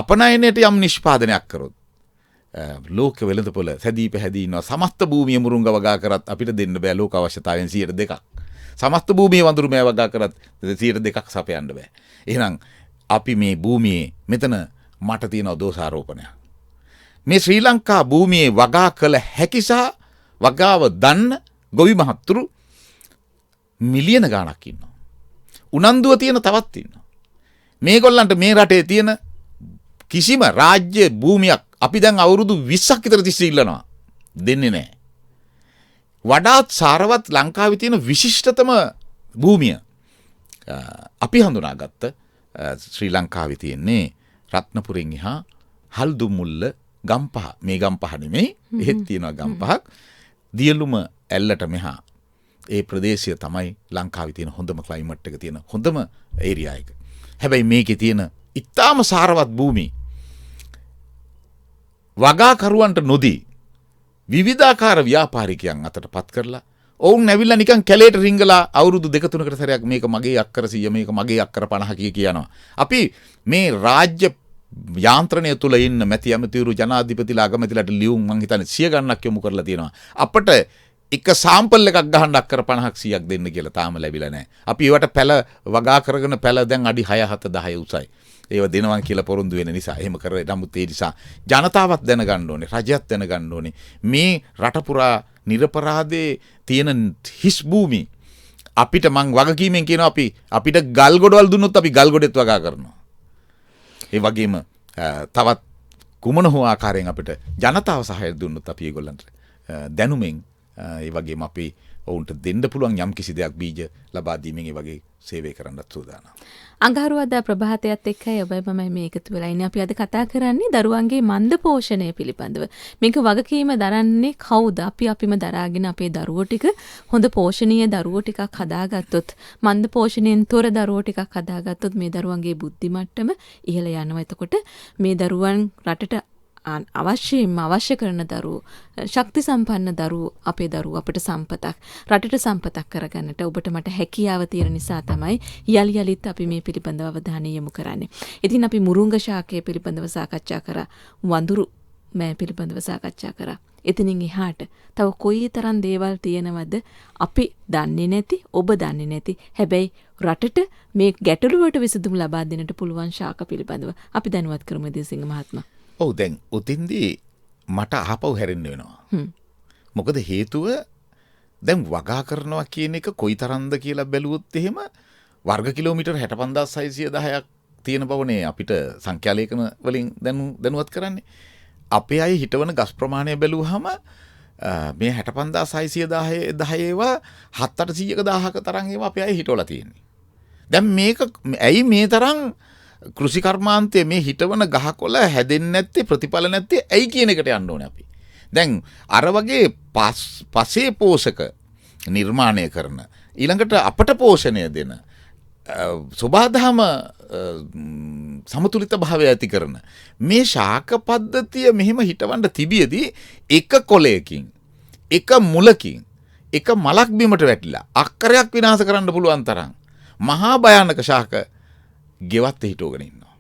අපනයනයට යම් නිෂ්පාදනයක් කරොත් ලෝක වෙළඳපොළ සැදී පැහැදී ඉන්නවා. සමස්ත භූමිය මුරුංග වගා කරත් අපිට දෙන්න බෑ ලෝක අවශ්‍යතාවයෙන් 2%. සමස්ත භූමිය වඳුරු මෑ වගා කරත් 2% සපයන්න බෑ. එහෙනම් අපි මේ භූමියේ මෙතන මට තියෙන දෝෂාරෝපණයක්. මේ ශ්‍රී ලංකා භූමියේ වගා කළ හැකි සහ වගාව දන්න ගොවි මහත්තුරු මිලියන ගාණක් ඉන්නවා. උනන්දුව තියෙන තවත් ඉන්නවා. මේගොල්ලන්ට මේ රටේ තියෙන කිසිම රාජ්‍ය භූමියක් අපි දැන් අවුරුදු 20ක් විතර තිස්සේ ඉල්ලනවා. දෙන්නේ නැහැ. වඩාත් සාරවත් ලංකාවේ තියෙන විශිෂ්ටතම භූමිය අපි හඳුනාගත්ත ශ්‍රී ලංකාවේ තියෙන්නේ රත්නපුරෙන් එහා හල්දුමුල්ල ගම්පහ. මේ ගම්පහ නෙමෙයි. එහෙත් තියෙනවා ගම්පහක්. දියලුම ඇල්ලට මෙහා ඒ ප්‍රදේශය තමයි ලංකාවේ තියෙන හොඳම ක්ලයිමට් එක තියෙන හොඳම ඒරියා එක. හැබැයි මේකේ තියෙන ඉතාම සාරවත් භූමි වගාකරුවන්ට නොදී විවිධාකාර ව්‍යාපාරිකයන් අතට පත් කරලා ඔවුන් ඇවිල්ලා නිකන් කැලේට රිංගලා අවුරුදු 2-3කට සැරයක් මේක මගේ අක්කර 100 මේක මගේ අක්කර 50 කියනවා. අපි මේ රාජ්‍ය යාන්ත්‍රණය තුල ඉන්න මැති ඇමතිවරු ජනාධිපතිලා අගමැතිලාට ලියුම් මං හිතන්නේ 100 ගණනක් යොමු කරලා තියෙනවා. අපිට එක සාම්පල් එකක් ගහන්න අක්කර 50ක් 100ක් දෙන්න කියලා තාම ලැබිලා නැහැ. අපි ඒවට පැල වගා කරගෙන පැල දැන් අඩි 6-7-10 උසයි. ඒව දෙනවා කියලා පොරොන්දු වෙන නිසා එහෙම කරේ. නමුත් ඒ නිසා ජනතාවත් දැනගන්න ඕනේ, රජයත් දැනගන්න ඕනේ. මේ රට පුරා නිර්පරාදේ තියෙන හිස් භූමි අපිට මං වගකීමෙන් කියනවා අපිට ගල් ගොඩවල් දුන්නොත් අපි ගල් ගොඩෙත් වගා කරනවා. ඒ වගේම තවත් කුමන හෝ ආකාරයෙන් අපිට ජනතාව සහාය දුන්නොත් අපි ඒගොල්ලන්ට දැනුමින් ඒ වගේම අපි ඔවුන්ට දෙන්න පුළුවන් යම් කිසි දෙයක් බීජ ලබා දීමෙන් ඒ වගේ සේවය කරන්නත් සූදානම්. අඟහරුවාදා ප්‍රභාතයත් එක්කයි ඔබයි මමයි මේ එකතු වෙලා ඉන්නේ. අපි අද කතා කරන්නේ දරුවන්ගේ මන්ද පෝෂණය පිළිබඳව. මේක වගකීම දරන්නේ කවුද? අපිම දරාගෙන අපේ දරුවෝ ටික හොඳ පෝෂණීය දරුවෝ ටිකක් හදාගත්තොත්, මන්ද පෝෂණයෙන් තොර දරුවෝ ටිකක් හදාගත්තොත් මේ දරුවන්ගේ බුද්ධි මට්ටම ඉහළ යනවා. එතකොට මේ දරුවන් රටට අවශ්‍ය කරන දරුවෝ, ශක්ති සම්පන්න දරුවෝ, අපේ දරුවෝ අපට සම්පතක්, රටට සම්පතක් කරගන්නට ඔබට මට හැකියාව තියෙන නිසා තමයි යලි යලිත් අපි මේ පිළිබඳව අවධානය යොමු කරන්නේ. ඉතින් අපි මුරුංග ශාකය පිළිබඳව සාකච්ඡා කරා, වඳුරු මෑ පිළිබඳව සාකච්ඡා කරා. එතනින් එහාට තව කොයි තරම් දේවල් තියෙනවද අපි දන්නේ නැති, ඔබ දන්නේ නැති. හැබැයි රටට මේ ගැටලුවට විසඳුම් ලබා දෙන්නට පුළුවන් ශාක පිළිබඳව අපි දැනුවත් කරමු දේසිංහ මහත්මයා. ඔව් දැන් උතින්දී මට අහපව් හැරෙන්න වෙනවා. මොකද හේතුව දැන් වගා කරනවා කියන එක කොයි තරම්ද කියලා බැලුවොත් එහෙම වර්ග කිලෝමීටර් 65610ක් තියෙන බවනේ අපිට සංඛ්‍යාලේඛන වලින් දැනුවත් කරන්නේ. අපේ අය හිටවන ගස් ප්‍රමාණය බැලුවහම මේ 65610 ඒවා 7-800ක තරම් ඒවා අපේ අය හිටවලා තියෙන්නේ. දැන් මේක ඇයි මේ තරම් කෘෂි කර්මාන්තයේ මේ හිටවන ගහකොළ හැදෙන්නේ නැත්තේ, ප්‍රතිඵල නැත්තේ ඇයි කියන එකට යන්න ඕනේ අපි. දැන් අර වගේ පසේ පෝෂක නිර්මාණය කරන, ඊළඟට අපට පෝෂණය දෙන, සබාධම සමතුලිත භාවය ඇති කරන මේ ශාක පද්ධතිය මෙහෙම හිටවන්න තිබියදී එක කොළයකින්, එක මුලකින්, එක මලක් බිමට වැටිලා අක්කරයක් විනාශ කරන්න පුළුවන් තරම් මහා භයානක ශාක ගෙවත් හිටෝගෙන ඉන්නවා.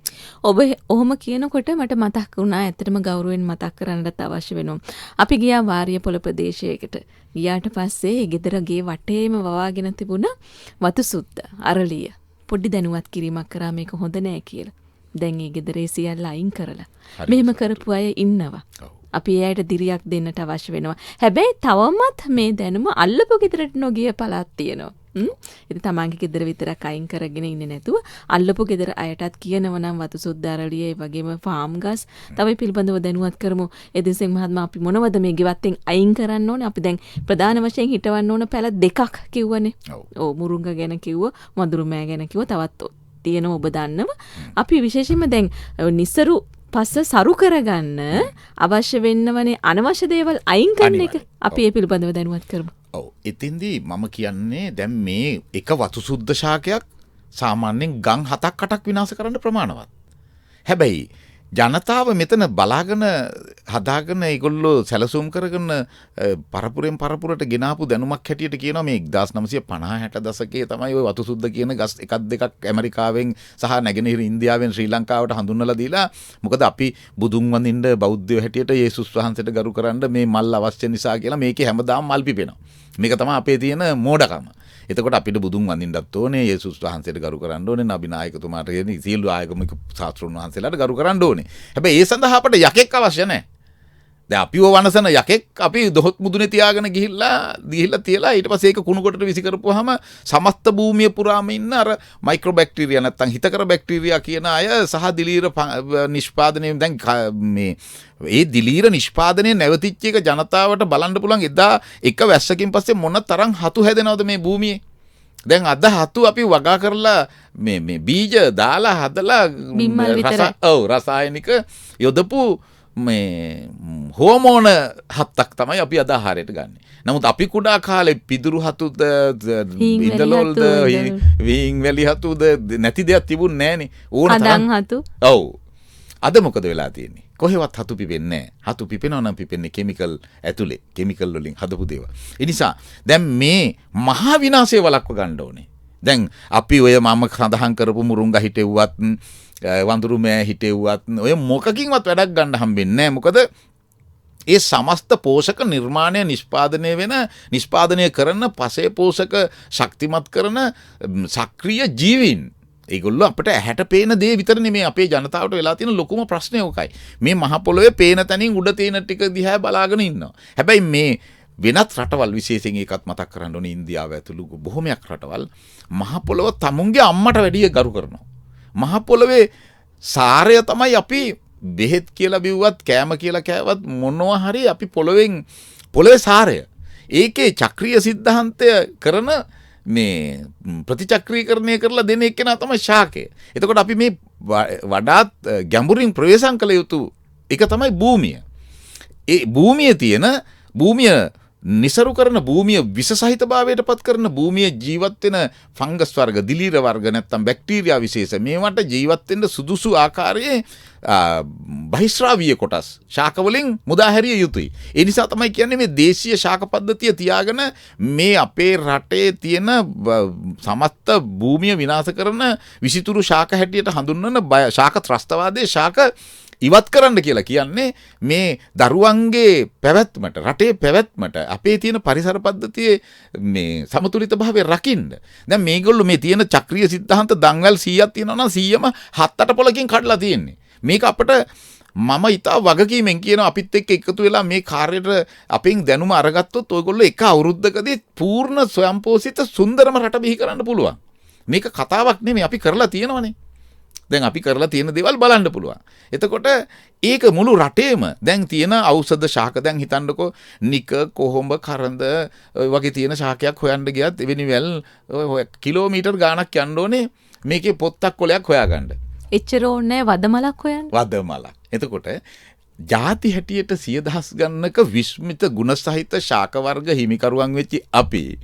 ඔබ ඔහොම කියනකොට මට මතක් වුණා, ඇත්තටම ගෞරවයෙන් මතක් කරන්නත් අවශ්‍ය වෙනවා. අපි ගියා වාරියපොළ ප්‍රදේශයකට. ගියාට පස්සේ ගෙදර ගේ වටේම වවාගෙන තිබුණ වතු සුද්ද, අරලිය. පොඩි දැනුවත් කිරීමක් කරා මේක හොඳ නෑ කියලා. දැන් ඒ ගෙදරේ සියල්ල අයින් කරලා. හරි. මෙහෙම කරපු අය ඉන්නවා. ඔව්. අපි එයාට දිරියක් දෙන්නට අවශ්‍ය වෙනවා. හැබැයි තවමත් මේ දැනුම අල්ලපු ගෙදරට නොගිය පළාත් තියෙනවා. ඉතින් තමන්ගේ ගෙදර විතරක් අයින් කරගෙන ඉන්නේ නැතුව අල්ලපු ගෙදර අයටත් කියනවා නම් වතු සුද්ධාරලිය ඒ වගේම ෆාම් ගස් තව පිළිබඳව දැනුවත් කරමු. එදිසෙන් මහත්මයා අපි මොනවද මේ ගෙවත්තෙන් අයින් කරන්න ඕනේ? අපි දැන් ප්‍රධාන වශයෙන් හිටවන්න ඕන පැල දෙකක් කිව්වනේ. ඔව් මුරුංග ගැන කිව්ව, මදුරුමෑ ගැන කිව්ව, තවත් තියෙනවා ඔබ දන්නව. අපි විශේෂයෙන්ම දැන් නිසරු පස්ස සරු කරගන්න අවශ්‍ය වෙන්නවනේ අනවශ්‍ය දේවල් අයින් කරන එක. අපි ඒ පිළිබඳව දැනුවත් කරමු. ඔව්. ඉතින්දී මම කියන්නේ දැන් මේ එක වතු සුද්ධ ශාකයක් සාමාන්‍යයෙන් ගම් 7-8ක් විනාශ කරන්න ප්‍රමාණවත්. හැබැයි ජනතාව මෙතන බලාගෙන හදාගෙන ඒගොල්ලෝ සැලසුම් කරගෙන පරපුරෙන් පරපුරට ගෙනාපු දැනුමක් හැටියට කියනවා මේ 1950-60 දශකයේ තමයි ওই වතු සුද්ධ කියන ගස් එකක් දෙකක් ඇමරිකාවෙන් සහ නැගෙනහිර ඉන්දියාවෙන් ශ්‍රී ලංකාවට හඳුන්වලා දීලා මොකද අපි බුදුන් වඳින්න බෞද්ධයෝ හැටියට යේසුස් වහන්සේට ගරු කරන්න මේ මල් අවශ්‍ය නිසා කියලා මේකේ හැමදාම මල් පිපෙනවා. මේක තමයි අපේ තියෙන මෝඩකම. එතකොට අපිට බුදුන් වඳින්නත් ඕනේ, යේසුස් වහන්සේට ගරු කරන්න ඕනේ, නබි නායකතුමාට කියන සියලු ආගමික ශාස්ත්‍රඥ වහන්සේලාට ගරු කරන්න ඕනේ. හැබැයි ඒ සඳහා අපට යකෙක් අවශ්‍ය නැහැ. දැන් අපිව වනසන යකෙක් අපි දොහොත් මුදුනේ තියාගෙන ගිහිල්ලා තියලා ඊට පස්සේ ඒක කුණු කොටට විසි කරපුවාම සමස්ත භූමිය පුරාම ඉන්න අර මයික්‍රෝ බැක්ටීරියා නැත්තම් හිතකර බැක්ටීරියා කියන අය සහ දිලීර නිෂ්පාදනය දැන් මේ ඒ දිලීර නිෂ්පාදනය නැවතිච්ච එක ජනතාවට බලන්න පුළුවන් එදා එක වැස්සකින් පස්සේ මොන තරම් හතු හැදෙනවද මේ භූමියේ. දැන් අද හතු අපි වගා කරලා මේ බීජ දාලා හදලා රසායනික යොදපු මේ හෝමෝන හත්තක් තමයි අපි අද ආහාරයට ගන්න. නමුත් අපි කුඩා කාලේ පිදුරු හතුද ඉඳලොල්ද වීන් වැලි හතුද නැති දෙයක් තිබුණේ නැහනේ. ඕන තරම් හතු. ඔව්. අද මොකද වෙලා තියෙන්නේ? කොහෙවත් හතු පිපෙන්නේ නැහැ. හතු පිපෙනවා නම් පිපෙන්නේ කෙමිකල් ඇතුලේ. කෙමිකල් වලින් හදපු දේවල්. ඒ නිසා දැන් මේ මහා විනාශය වළක්ව ගන්න ඕනේ. දැන් අපි ඔය මම සඳහන් කරපු මුරුංගා හිටෙව්වත් වඳුරු මෑ හිටෙව්වත් ඔය මොකකින්වත් වැඩක් ගන්න හම්බෙන්නේ නැහැ. මොකද ඒ සමස්ත පෝෂක නිර්මාණය නිෂ්පාදනය කරන පසේ පෝෂක ශක්තිමත් කරන සක්‍රීය ජීවීන්. ඒගොල්ලෝ අපිට ඇහැට පේන දේ විතර නෙමෙයි අපේ ජනතාවට වෙලා තියෙන ලොකුම ප්‍රශ්නය ඕකයි. මේ මහ පොළොවේ පේන තැනින් උඩ තියෙන ටික දිහා බලාගෙන ඉන්නවා. හැබැයි මේ වෙනත් රටවල් විශේෂයෙන් ඒකත් මතක් කරන්න ඕනේ ඉන්දියාව ඇතුළු බොහොමයක් රටවල් මහ පොළොව තමුන්ගේ අම්මට වැඩිය ගරු කරනවා. මහ පොළොවේ සාරය තමයි අපි බෙහෙත් කියලා බිව්වත් කෑම කියලා කෑවත් මොනවා හරි අපි පොළොවේ සාරය. ඒකේ චක්‍රීය සිද්ධාන්තය කරන මේ ප්‍රතිචක්‍රීකරණය කරලා දෙන එක්කෙනා තමයි ශාකය. එතකොට අපි මේ වඩාත් ගැඹුරින් ප්‍රවේශම් කළ යුතු එක තමයි භූමිය. ඒ භූමිය නිසරු කරන භූමිය විස සහිත භාවයට පත් කරන භූමිය ජීවත් වෙන ෆංගස් වර්ග, දිලීර වර්ග නැත්තම් බැක්ටීරියා විශේෂ මේවට ජීවත් වෙන්න සුදුසු ආකාරයේ බහිස්රාවීය කොටස් ශාක වලින් මුදා හැරිය යුතුයි. ඒ නිසා තමයි කියන්නේ මේ දේශීය ශාක පද්ධතිය තියාගෙන මේ අපේ රටේ තියෙන සමස්ත භූමිය විනාශ කරන විසිතුරු ශාක හැටියට හඳුන්වන ශාක ත්‍රස්තවාදයේ ශාක ඉවත් කරන්න කියලා කියන්නේ මේ දරුවන්ගේ පැවැත්මට, රටේ පැවැත්මට, අපේ තියෙන පරිසර පද්ධතියේ මේ සමතුලිත භාවය රකින්න. දැන් මේගොල්ලෝ මේ තියෙන චක්‍රීය සිද්ධාන්ත දන්වැල් 100ක් තියෙනවා නම් 100ම 7-8 පොලකින් කඩලා තියෙන්නේ. මේක අපිට මම ඉතා වගකීමෙන් කියන අපිත් එක්ක එකතු වෙලා මේ කාර්යයට අපෙන් දැනුම අරගත්තොත් ඔයගොල්ලෝ එක අවුරුද්දකදී පූර්ණ ස්වයංපෝෂිත සුන්දරම රට බිහි කරන්න පුළුවන්. මේක කතාවක් නෙමෙයි අපි කරලා තියෙනවනේ. දැන් අපි කරලා තියෙන දේවල් බලන්න පුළුවන්. එතකොට ඒක මුළු රටේම දැන් තියෙන ඖෂධ ශාක දැන් හිතන්නකෝ නික කොහොඹ කරඳ ඔය වගේ තියෙන ශාකයක් හොයන්න ගියත් එවැනි වැල් කිලෝමීටර් ගාණක් යන්න ඕනේ මේකේ පොත්තක් කොලයක් හොයාගන්න. එච්චර ඕනේ වදමලක් හොයන්න. වදමලක්. එතකොට ಜಾති හැටියට 100,000 ගන්නක විස්මිත ගුණ සහිත ශාක වර්ග හිමිකරුවන් වෙච්ච අපි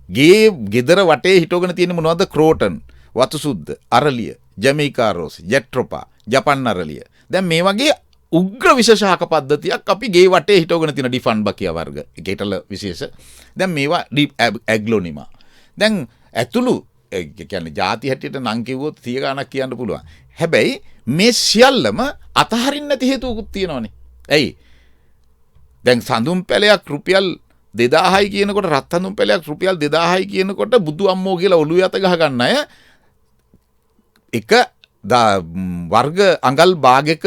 ගෙදර වටේ හිටවගෙන තියෙන මොනවද? ක්‍රෝටන්, වතු සුද්ධ, අරලිය, ජමයිකා රෝස්, ජෙට්‍රොපා, ජපන් අරලිය. දැන් මේ වගේ උග්‍ර විෂ ශාක පද්ධතියක් අපි ගේ වටේ හිටවගෙන තියෙන ඩිෆන්බකියා වර්ග. ඒකටල විශේෂ. දැන් මේවා ඇග්ලොනිමා. දැන් ඇතුළු කියන්නේ ಜಾති හැටියට නම් කිව්වොත් 100 ගණක් කියන්න පුළුවන්. හැබැයි මේ සියල්ලම අතහරින්න නැති හේතුකුත් තියෙනවනේ. ඇයි? දැන් සඳුන් පැලයක් රුපියල් 2000යි කියනකොට රත් හඳුන් පැලයක් රුපියල් 2000යි කියනකොට බුදු අම්මෝ කියලා ඔළුව යත ගහ ගන්න අය එක වර්ග අඟල් භාගයක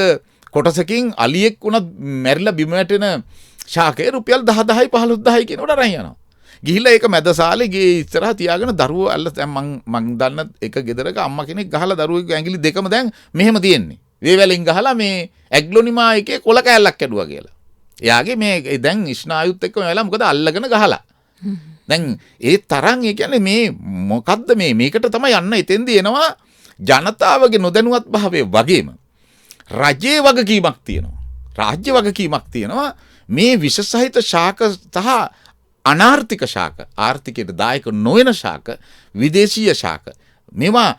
කොටසකින් අලියෙක් වුණත් මැරිලා බිම වැටෙන ශාකය රුපියල් 10,000යි 15,000යි කියනකොට අරන් යනවා. ගිහිල්ලා ඒක මැදසාලේ ගේ ඉස්සරහ තියාගෙන දරුවෝ අල්ල දැන් මං දන්න එක ගෙදරක අම්මා කෙනෙක් ගහලා දරුවෙක්ගේ ඇඟිලි දෙකම දැන් මෙහෙම තියෙන්නේ. වේවැලෙන් ගහලා මේ ඇග්ලොනිමා එකේ කොල කෑල්ලක් කැඩුවා කියලා. එයාගේ මේ දැන් ස්නායුත් එක්කම වෙලා මොකද අල්ලගෙන ගහලා. දැන් ඒ තරම් ඒ කියන්නේ මේ මොකද්ද මේකට තමයි යන්න එතෙන්දී එනවා ජනතාවගේ නොදැනුවත් භාවය වගේම රජයේ වගකීමක් තියෙනවා. රාජ්‍ය වගකීමක් තියෙනවා මේ විෂ සහිත ශාක සහ අනාර්ථික ශාක ආර්ථිකයට දායක නොවන ශාක විදේශීය ශාක මේවා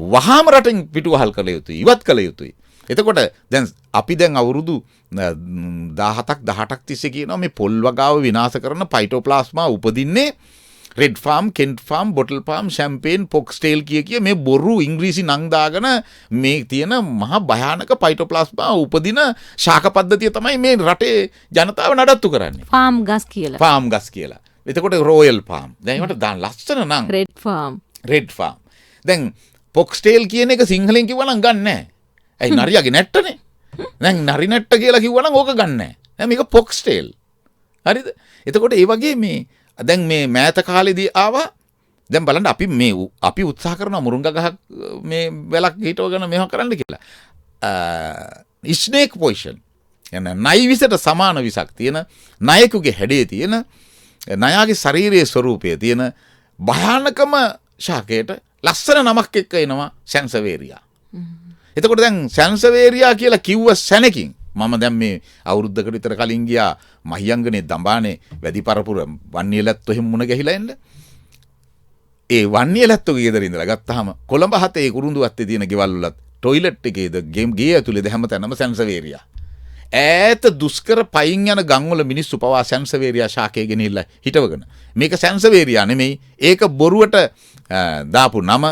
වහාම රටින් පිටුවහල් කළ යුතුයි ඉවත් කළ යුතුයි. එතකොට දැන් අපි දැන් අවුරුදු 17ක් 18ක් තිස්සේ කියනවා මේ පොල් වගාව විනාශ කරන ෆයිටෝප්ලාස්මා උපදින්නේ red palm, Kent palm, bottle palm, champagne, foxtail කිය මේ බොරු ඉංග්‍රීසි නම් දාගෙන මේ තියෙන මහා භයානක ෆයිටෝප්ලාස්මා උපදින ශාක පද්ධතිය තමයි මේ රටේ ජනතාව නඩත්තු කරන්නේ. ෆාම් ගස් කියලා. ෆාම් ගස් කියලා. එතකොට රොයල් ෆාම්. දැන් ඒකට දාන ලස්සන නම් රෙඩ් ෆාම්. Red farm. දැන් ෆොක්ස්ටේල් කියන එක සිංහලෙන් කිව්වනම් ගන්න නැහැ. ඇයි නරියාගේ නැට්ටනේ. දැන් නරි නැට්ට කියලා කිව්වනම් ඕක ගන්න නැහැ. දැන් මේක ෆොක්ස්ටේල්. හරිද? එතකොට ඒ වගේ මේ දැන් මේ මෑත කාලෙදී ආවා දැන් බලන්න අපි උත්සාහ කරනවා මුරුංග ගහක් මේ වැලක් හිටවගෙන මේව කරන්න කියලා. ස්නේක් පොයිසන් යන නයි විසට සමාන විසක් තියෙන නයෙකුගේ හැඩේ තියෙන නයාගේ ශරීරයේ ස්වරූපය තියෙන භයානකම ශාකයට ලස්සන නමක් එක්ක එනවා සැන්සවේරියා. එතකොට දැන් සැන්සවේරියා කියලා කිව්ව සැනකින් මම දැන් මේ අවුරුද්දකට විතර කලින් ගියා මහියංගනේ දඹානේ වැඩි පරපුර වන්නියලැත්තෝ එහෙම මුණ ගැහිලා එන්න. ඒ වන්නියලැත්තෝගේ ගෙදර ඉඳලා ගත්තාම කොළඹ හතේ කුරුඳු වත්තේ තියෙන ගෙවල් වලත් টয়ලට් එකේද ගේ ඇතුලේද හැමතැනම සැන්සවේරියා. ඈත දුෂ්කර පයින් යන ගම්වල මිනිස්සු පවා සැන්සවේරියා ශාකය ගෙනහිල්ලා හිටවගෙන. මේක සැන්සවේරියා නෙමෙයි. ඒක බොරුවට දාපු නම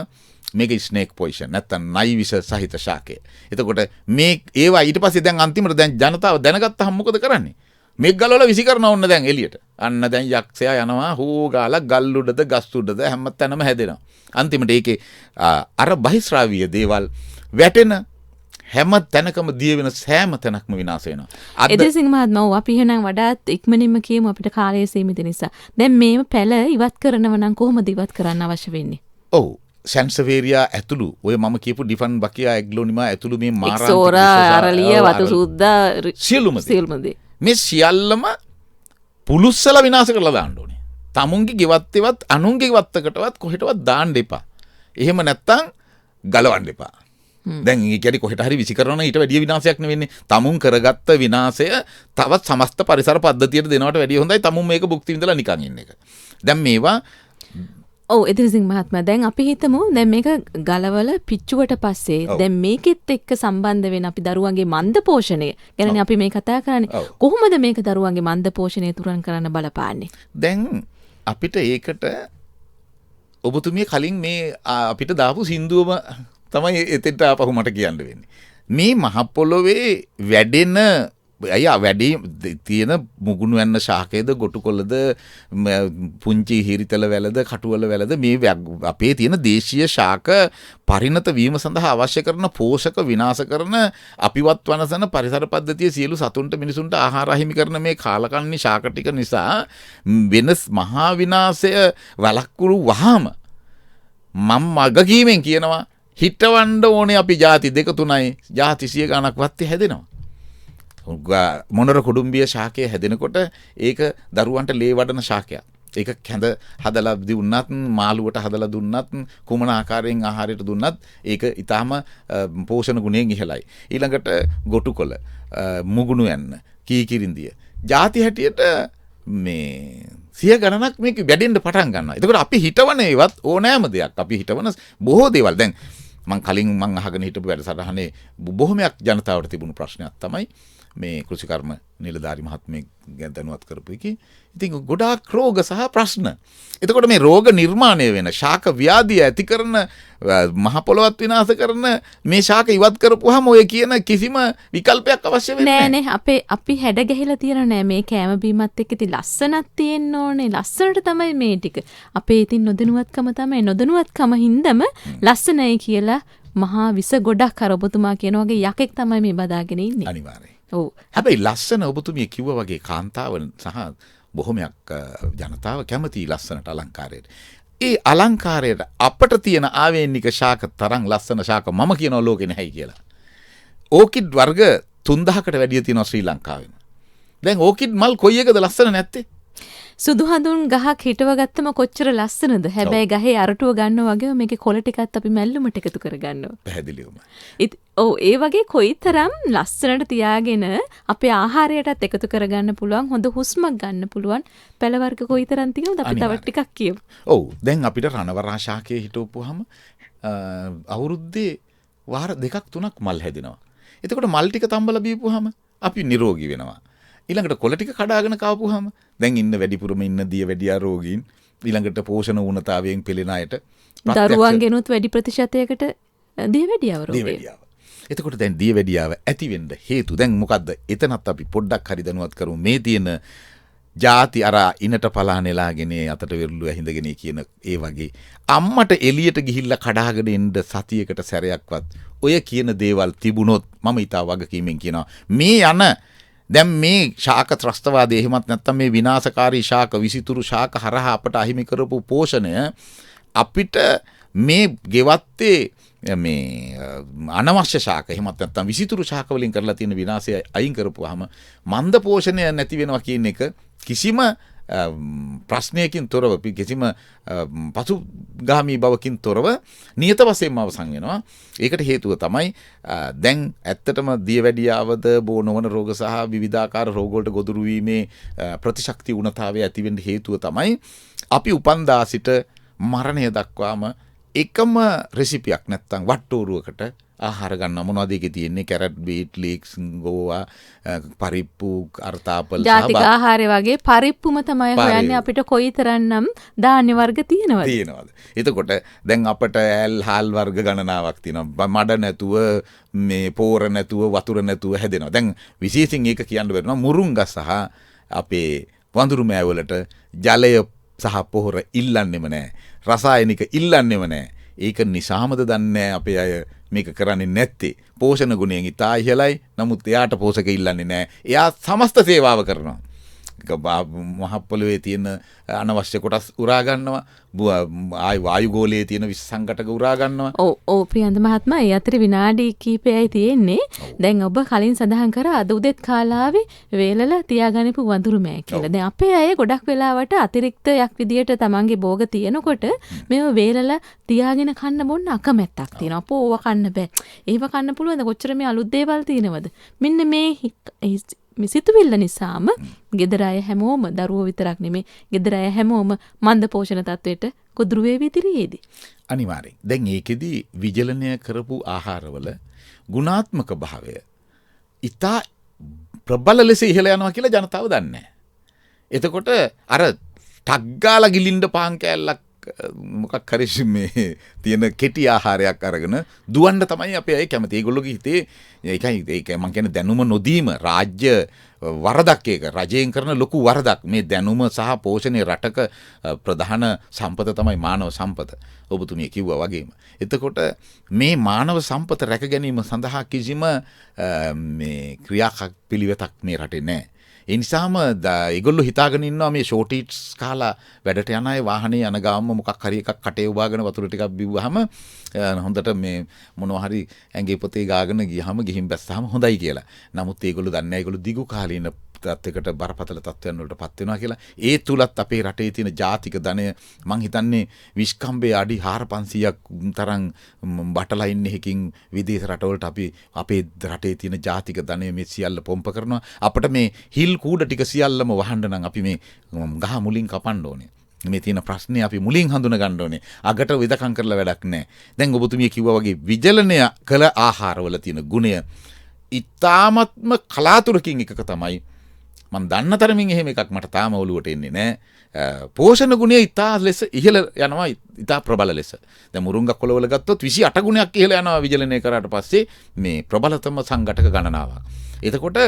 මේක ස්නේක් පොයිසන් නැත්තම් නයි විෂ සහිත ශාකය. එතකොට මේ ඒවා ඊට පස්සේ දැන් අන්තිමට දැන් ජනතාව දැනගත්තාම මොකද කරන්නේ? මේක ගලවලා විසි කරනවා ඕන්න දැන් එළියට. අන්න දැන් යක්ෂයා යනවා හූ ගාලා ගල් උඩද ගස් උඩද හැමතැනම හැදෙනවා. අන්තිමට ඒකේ අර බහිස්රාවීය දේවල් වැටෙන හැම තැනකම දිය වෙන සෑම තැනක්ම විනාශ වෙනවා. එදේසිංහ මහත්මයා අපි එහෙනම් වඩාත් ඉක්මනින්ම කියමු අපිට කාලය සීමිත නිසා. දැන් මේව පැල ඉවත් කරනව නම් කොහොමද ඉවත් කරන්න අවශ්‍ය වෙන්නේ? ඔව් සැන්සවේරියා ඇතුළු ඔය මම කියපු ඩිෆන් බකියා ඇග්ලොනිමා ඇතුළු මේ මාරාන්තික එක්සෝරා අරලිය වතු සුද්දා සියලුම මේ සියල්ලම පුලුස්සලා විනාශ කරලා දාන්න ඕනේ. තමුන්ගේ ගෙවත්තේවත් අනුන්ගේ ගෙවත්තකටවත් කොහෙටවත් දාන්න එපා. එහෙම නැත්තම් ගලවන්න එපා. දැන් ඒ කියන්නේ කොහෙට හරි විසි කරනවා ඊට වැඩිය විනාශයක් නෙවෙන්නේ. තමුන් කරගත්ත විනාශය තවත් සමස්ත පරිසර පද්ධතියට දෙනවට වැඩිය හොඳයි තමුන් මේක භුක්ති විඳලා නිකන් ඉන්න එක. දැන් මේවා ඔව් එදිරිසිංහ මහත්මයා දැන් අපි හිතමු දැන් මේක ගලවල පිච්චුවට පස්සේ දැන් මේකෙත් එක්ක සම්බන්ධ වෙන අපි දරුවන්ගේ මන්ද පෝෂණය ගැනනේ අපි මේ කතා කරන්නේ කොහොමද මේක දරුවන්ගේ මන්ද පෝෂණය තුරන් කරන්න බලපාන්නේ? දැන් අපිට ඒකට ඔබතුමිය කලින් මේ අපිට දාපු සින්දුවම තමයි එතෙන්ට ආපහු මට කියන්න වෙන්නේ. මේ මහ පොළොවේ වැඩෙන වැඩි තියෙන මුගුණු යන්න ශාකයේද ගොටුකොළද පුංචි හිරිතල වැලද කටුවල වැලද මේ අපේ තියෙන දේශීය ශාක පරිණත වීම සඳහා අවශ්‍ය කරන පෝෂක විනාශ කරන අපිවත් වනසන පරිසර පද්ධතිය සියලු සතුන්ට මිනිසුන්ට ආහාර හිමි කරන මේ කාලකන්ණි ශාක ටික නිසා වෙනස් මහා විනාශය වළක්වුරු වහම මම මගකීමෙන් කියනවා හිටවන්න ඕනේ අපි ಜಾති 2 3යි ಜಾති 100 ගණක් වත්තේ හැදෙනවා. මොනර කුඩුම්බිය ශාකය හැදෙනකොට ඒක දරුවන්ට ලේ වඩන ශාකයක්. ඒක කැඳ හදලා දුන්නත් මාළුවට හදලා දුන්නත් කුමන ආකාරයෙන් ආහාරයට දුන්නත් ඒක ඊටාම පෝෂණ ගුණයෙන් ඉහළයි. ඊළඟට ගොටුකොළ මුගුණු යන්න කීකිරින්දිය. ಜಾති හැටියට මේ 100 ගණනක් මේක වැඩෙන්න පටන් ගන්නවා. එතකොට අපි හිතවන ඒවත් ඕනෑම දෙයක් අපි හිතවන බොහෝ දේවල් දැන් මං කලින් මං අහගෙන හිටපු වැඩසටහනේ බොහොමයක් ජනතාවට තිබුණු ප්‍රශ්නයක් තමයි මේ කෘෂිකර්ම නිලධාරි මහත්මයෙක් ගැන දැනුවත් කරපු එකේ. ඉතින් ගොඩාක් රෝග සහ ප්‍රශ්න. එතකොට මේ රෝග නිර්මාණය වෙන ශාක ව්‍යාධිය ඇති කරන මහ පොළොවත් විනාශ කරන මේ ශාක ඉවත් කරපුවාම ඔය කියන කිසිම විකල්පයක් අවශ්‍ය වෙන්නේ නැහැ. නෑ අපි හැඩ ගැහිලා තියෙන නෑ මේ කැම බීමත් එක්ක ඉතින් ලස්සනක් තියෙන්න ඕනේ. ලස්සනට තමයි මේ ටික. අපේ ඉතින් නොදැනුවත්කම තමයි නොදැනුවත්කම හින්දම ලස්සනයි කියලා මහා විස ගොඩක් අර ඔබතුමා කියන වගේ යකෙක් තමයි මේ බදාගෙන ඉන්නේ. අනිවාර්යයෙන්. ඔව්. හැබැයි ලස්සන ඔබතුමිය කිව්වා වගේ කාන්තාව සහ බොහොමයක් ජනතාව කැමති ලස්සනට අලංකාරයට. ඒ අලංකාරයට අපට තියෙන ආවේනික ශාක තරම් ලස්සන ශාක මම කියනවා ලෝකේ නැහැයි කියලා. ඕකිඩ් වර්ග 3000කට වැඩිය තියෙනවා ශ්‍රී ලංකාවෙම. දැන් ඕකිඩ් මල් කොයි එකද ලස්සන නැත්තේ? සුදු හඳුන් ගහක් හිටව ගත්තම කොච්චර ලස්සනද. හැබැයි ගහේ අරටුව ගන්නවා වගේම මේකේ කොළ ටිකත් අපි මැල්ලුමට එකතු කරගන්නවා. පැහැදිලිවම. ඔව් ඒ වගේ කොයිතරම් ලස්සනට තියාගෙන අපේ ආහාරයටත් එකතු කරගන්න පුළුවන් හොඳ හුස්මක් ගන්න පුළුවන් පැල වර්ග කොයිතරම් තියෙනවද අපි තව ටිකක් කියමු. ඔව් දැන් අපිට රණවරා ශාකයේ හිටවපුවාම අවුරුද්දේ වාර 2ක් 3ක් මල් හැදෙනවා. එතකොට මල් ටික තම්බලා බීපුවාම අපි නිරෝගී වෙනවා. ඊළඟට කොළ ටික කඩාගෙන කවපුවාම දැන් ඉන්න වැඩිපුරම ඉන්න දියවැඩියා රෝගීන් ඊළඟට පෝෂණ ඌනතාවයෙන් පෙළෙන අයට දරුවන්ගෙනුත් වැඩි ප්‍රතිශතයකට දියවැඩියාව රෝගය. දියවැඩියාව. එතකොට දැන් දියවැඩියාව ඇති වෙන්න හේතු දැන් මොකද්ද? එතනත් අපි පොඩ්ඩක් හරි දැනුවත් කරමු. මේ තියෙන ಜಾති අර ඉනට පලා නෙලාගෙන අතට වෙරළුව හිඳගෙන කියන ඒ වගේ අම්මට එළියට ගිහිල්ලා කඩාගෙන එන්න සතියකට සැරයක්වත් ඔය කියන දේවල් තිබුණොත් මම ඊට වගකීමෙන් කියනවා මේ යන දැන් මේ ශාක ත්‍රස්තවාදයේ එහෙමත් නැත්නම් මේ විනාශකාරී ශාක විසිතුරු ශාක හරහා අපට අහිමි කරපු පෝෂණය අපිට මේ ගෙවත්තේ මේ අනවශ්‍ය ශාක එහෙමත් නැත්නම් විසිතුරු ශාක වලින් කරලා තියෙන විනාශය අයින් කරපුවාම මන්ද පෝෂණය නැති වෙනවා කියන එක කිසිම ප්‍රශ්නයකින් තොරව කිසිම පසුගාමී බවකින් තොරව නියත වශයෙන්ම අවසන් වෙනවා. ඒකට හේතුව තමයි දැන් ඇත්තටම දියවැඩියාවද බෝ නොවන රෝග සහ විවිධාකාර රෝග වලට ගොදුරු වීමේ ප්‍රතිශක්ති උණතාවය ඇති වෙන්න හේතුව තමයි අපි උපන්දා සිට මරණය දක්වාම එකම රෙසිපියක් නැත්තම් වට්ටෝරුවකට ආහාර ගන්න මොනවද ඒකේ තියෙන්නේ කැරට් බීට් ලීක්ස් ගෝවා පරිප්පු අර්තාපල් ජාතික ආහාරය වගේ පරිප්පුම තමයි හොයන්නේ අපිට කොයිතරම්නම් ධාන්‍ය වර්ග තියෙනවද. එතකොට දැන් අපට ඇල් හාල් වර්ග ගණනාවක් තියෙනවා. මඩ නැතුව මේ පෝර නැතුව වතුර නැතුව හැදෙනවා. දැන් විශේෂයෙන් ඒක කියන්න වෙනවා මුරුංගා සහ අපේ වඳුරු මෑවලට ජලය සහ පොහොර ඉල්ලන්නෙම නැහැ. රසායනික ඉල්ලන්නෙම නැහැ. ඒක නිසාමද දන්නේ අපේ අය මේක කරන්නේ නැත්තේ. පෝෂණ ගුණයෙන් ඉතා ඉහළයි. නමුත් එයාට පෝෂක ඉල්ලන්නේ නැහැ. එයා සමස්ත සේවාව කරනවා. මහ පොළොවේ තියෙන අනවශ්‍ය කොටස් උරා ගන්නවා. ආයි වායුගෝලයේ තියෙන විස සංඝටක උරා ගන්නවා. ඔව් ප්‍රියන්ත මහත්මයා ඒ අතර විනාඩි කිහිපයයි තියෙන්නේ. දැන් ඔබ කලින් සඳහන් කරා අද උදේත් කාලාවේ වේලලා තියාගනිපු වඳුරු මෑ කියලා. දැන් අපේ අය ගොඩක් වෙලාවට අතිරික්තයක් විදියට තමන්ගේ භෝග තියෙනකොට මේව වේලලා තියාගෙන කන්න බොන්න අකමැත්තක් තියෙනවා. අපෝ ඕව කන්න බෑ. ඒව කන්න පුළුවන්ද? කොච්චර මේ අලුත් දේවල් තියෙනවද? මෙන්න මේ සිතුවිල්ල නිසාම ගෙදර අය හැමෝම දරුවෝ විතරක් නෙමෙයි ගෙදර අය හැමෝම මන්ද පෝෂණ තත්වයට ගොදුරු වේවි ඉදිරියේදී. අනිවාර්යෙන්. දැන් ඒකෙදි විජලනය කරපු ආහාරවල ගුණාත්මක භාවය ඉතා ප්‍රබල ලෙස ඉහළ යනවා කියලා ජනතාව දන්නේ නැහැ. එතකොට අර ටග්ගාලා ගිලින්න පාන් කෑල්ලක් මොකක් හරි මේ තියෙන කෙටි ආහාරයක් අරගෙන දුවන්න තමයි අපේ අය කැමති. ඒගොල්ලෝගේ හිතේ ඒක මම කියන්නේ දැනුම නොදීම රාජ්‍ය වරදක් ඒක. රජයෙන් කරන ලොකු වරදක්. මේ දැනුම සහ පෝෂණය රටක ප්‍රධාන සම්පත තමයි මානව සම්පත. ඔබතුමිය කිව්වා වගේම. එතකොට මේ මානව සම්පත රැක ගැනීම සඳහා කිසිම මේ ක්‍රියාවක් පිළිවෙතක් මේ රටේ නැහැ. ඒ නිසාම ඒගොල්ලෝ හිතාගෙන ඉන්නවා මේ ෂෝට් ඊට්ස් කාලා වැඩට යන අය වාහනේ යන ගාම මොකක් හරි එකක් කටේ උබාගෙන වතුර ටිකක් බිව්වහම හොඳට මේ මොනවා හරි ඇඟේ පොතේ ගාගෙන ගියහම ගිහින් බැස්සහම හොඳයි කියලා. නමුත් ඒගොල්ලෝ දන්නේ නැහැ ඒගොල්ලෝ දිගු කාලීන තත්යකට බරපතල තත්ත්වයන් වලට පත් වෙනවා කියලා. ඒ තුලත් අපේ රටේ තියෙන ජාතික ධනය මං හිතන්නේ විශ්කම්බේ අඩි 4500ක් තරම් බටලා ඉන්න එකකින් විදේශ රටවලට අපි අපේ රටේ තියෙන ජාතික ධනය මේ සියල්ල පොම්ප කරනවා. අපිට මේ හිල් කූඩ ටික සියල්ලම වහන්න නම් අපි මේ ගහ මුලින් කපන්න ඕනේ. මේ තියෙන ප්‍රශ්නේ අපි මුලින් හඳුන ගන්න ඕනේ. අගට විදකම් කරලා වැඩක් නැහැ. දැන් ඔබතුමිය කිව්වා වගේ විජලනය කළ ආහාරවල තියෙන ගුණය ඉතාමත්ම කලාතුරකින් එකක තමයි මම දන්න තරමින් එහෙම එකක් මට තාම ඔලුවට එන්නේ නැහැ. පෝෂණ ගුණය ඉතා ලෙස ඉහළ යනවා ඉතා ප්‍රබල ලෙස. දැන් මුරුංගා කොළවල ගත්තොත් 28 ගුණයක් ඉහළ යනවා විජලනය කරාට පස්සේ මේ ප්‍රබලතම සංඝටක ගණනාවක්. එතකොට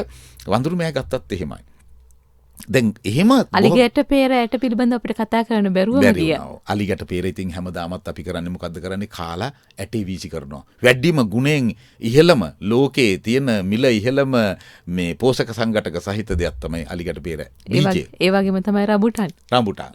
වඳුරු මෑ ගත්තත් එහෙමයි. දැන් එහෙම අලිගට පේර ඇයට පිළිබඳ අපිට කතා කරන්න බැරුවම ගිය. අලිගට පේර ඉතින් හැමදාමත් අපි කරන්නේ මොකද්ද කරන්නේ කාලා ඇටේ වීසි කරනවා. වැඩිම ගුණෙන් ඉහළම ලෝකේ තියෙන මිල ඉහළම මේ පෝෂක සංඝටක සහිත දෙයක් තමයි අලිගට පේර. ඒ වගේම තමයි රඹුටන්. රඹුටන්.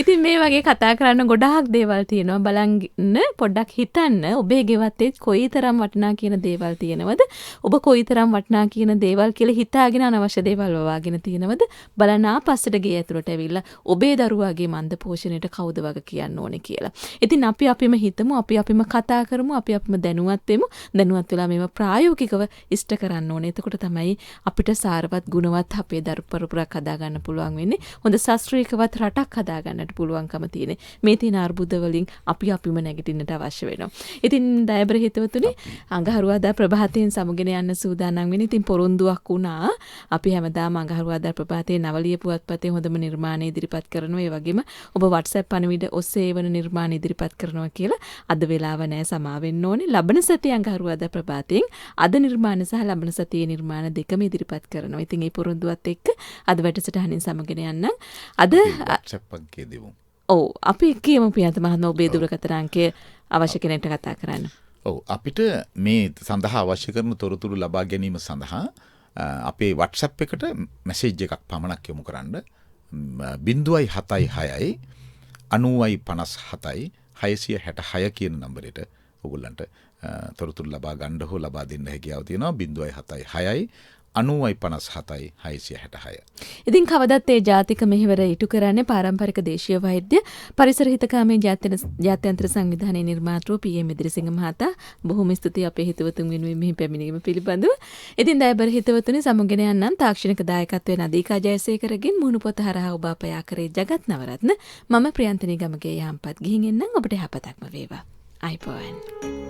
ඉතින් මේ වගේ කතා කරන්න ගොඩාක් දේවල් තියෙනවා. බලන්න පොඩ්ඩක් හිතන්න ඔබේ ගෙවත්තේ කොයිතරම් වටිනා කියන දේවල් තියෙනවද? ඔබ කොයිතරම් වටිනා කියන දේවල් කියලා හිතාගෙන අනවශ්‍ය දේවල් වවාගෙන තියෙනවද? බලන්න ආපස්සට ගේ ඇතුළට ඇවිල්ලා ඔබේ දරුවාගේ මන්ද පෝෂණයට කවුද වග කියන්න ඕනේ කියලා. ඉතින් අපි අපිම හිතමු, අපි අපිම කතා කරමු, අපි අපිම දැනුවත් වෙමු. දැනුවත් වෙලා මේව ප්‍රායෝගිකව ඉෂ්ට කරන්න ඕනේ. එතකොට තමයි අපිට සාරවත් ගුණවත් අපේ දරු පරපුරක් හදා ගන්න පුළුවන් වෙන්නේ. හොඳ ශාස්ත්‍රීයවත් රටක් හදා ගන්නට පුළුවන්කම තියෙන්නේ. මේ තියෙන අර්බුද වලින් අපි අපිම නැගිටින්නට අවශ්‍ය වෙනවා. ඉතින් දයබර හිතවතුනි අඟහරුවාදා ප්‍රභාතයෙන් සමුගෙන යන්න සූදානම් වෙන. ඉතින් පොරොන්දුවක් වුණා. අපි හැමදාම අඟහරුවාදා ප්‍රභාතයේ නවලිය පුවත්පතේ හොඳම නිර්මාණ ඉදිරිපත් කරනවා. ඒ වගේම ඔබ WhatsApp පණිවිඩ ඔස්සේ වන නිර්මාණ ඉදිරිපත් කරනවා කියලා අද වෙලාව නැහැ සමා වෙන්න ඕනේ. ලබන සතියේ අඟහරුවාදා ප්‍රභාතයෙන් අද නිර්මාණ සහ ලබන සතියේ නිර්මාණ දෙකම ඉදිරිපත් කරනවා. ඉතින් මේ පොරොන්දුවත් එක්ක අද වැඩසටහනින් සමගෙන යන්න. අද WhatsApp අංකය දෙමු. ඔව් අපි කියමු පියන්ත මහත්මයා ඔබේ දුරකථන අංකය අවශ්‍ය කෙනෙක්ට කතා කරන්න. ඔව් අපිට මේ සඳහා අවශ්‍ය කරන තොරතුරු ලබා ගැනීම සඳහා අපේ WhatsApp එකට මැසේජ් එකක් පමණක් යොමු කරන්න 076 9057 666 කියන නම්බරයට ඔයගොල්ලන්ට තොරතුරු ලබා ගන්න හෝ ලබා දෙන්න හැකියාව තියෙනවා 076 9057 666. ඉතින් කවදත් ඒ ජාතික මෙහෙවර ඉටු කරන්නේ පාරම්පරික දේශීය වෛද්‍ය පරිසර හිතකාමී ජාත්‍යන්තර සංවිධානයේ නිර්මාතෘ පී.එම්. ඉදිරිසිංහ මහතා බොහොම ස්තුතියි අපේ හිතවතුන් වෙනුවෙන් මෙහි පැමිණීම පිළිබඳව. ඉතින් දයබර හිතවතුනි සමුගෙන යන්නම් තාක්ෂණික දායකත්වයෙන් අධිකා ජයසේකරගෙන් මුණු පොත හරහා ඔබ අප යා කරේ ජගත් නවරත්න. මම ප්‍රියන්තනී ගමගේ යහම්පත් ගිහින් එන්නම්. ඔබට යහපතක්ම වේවා. අයිබෝවන්.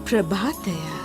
ප්‍රභාතය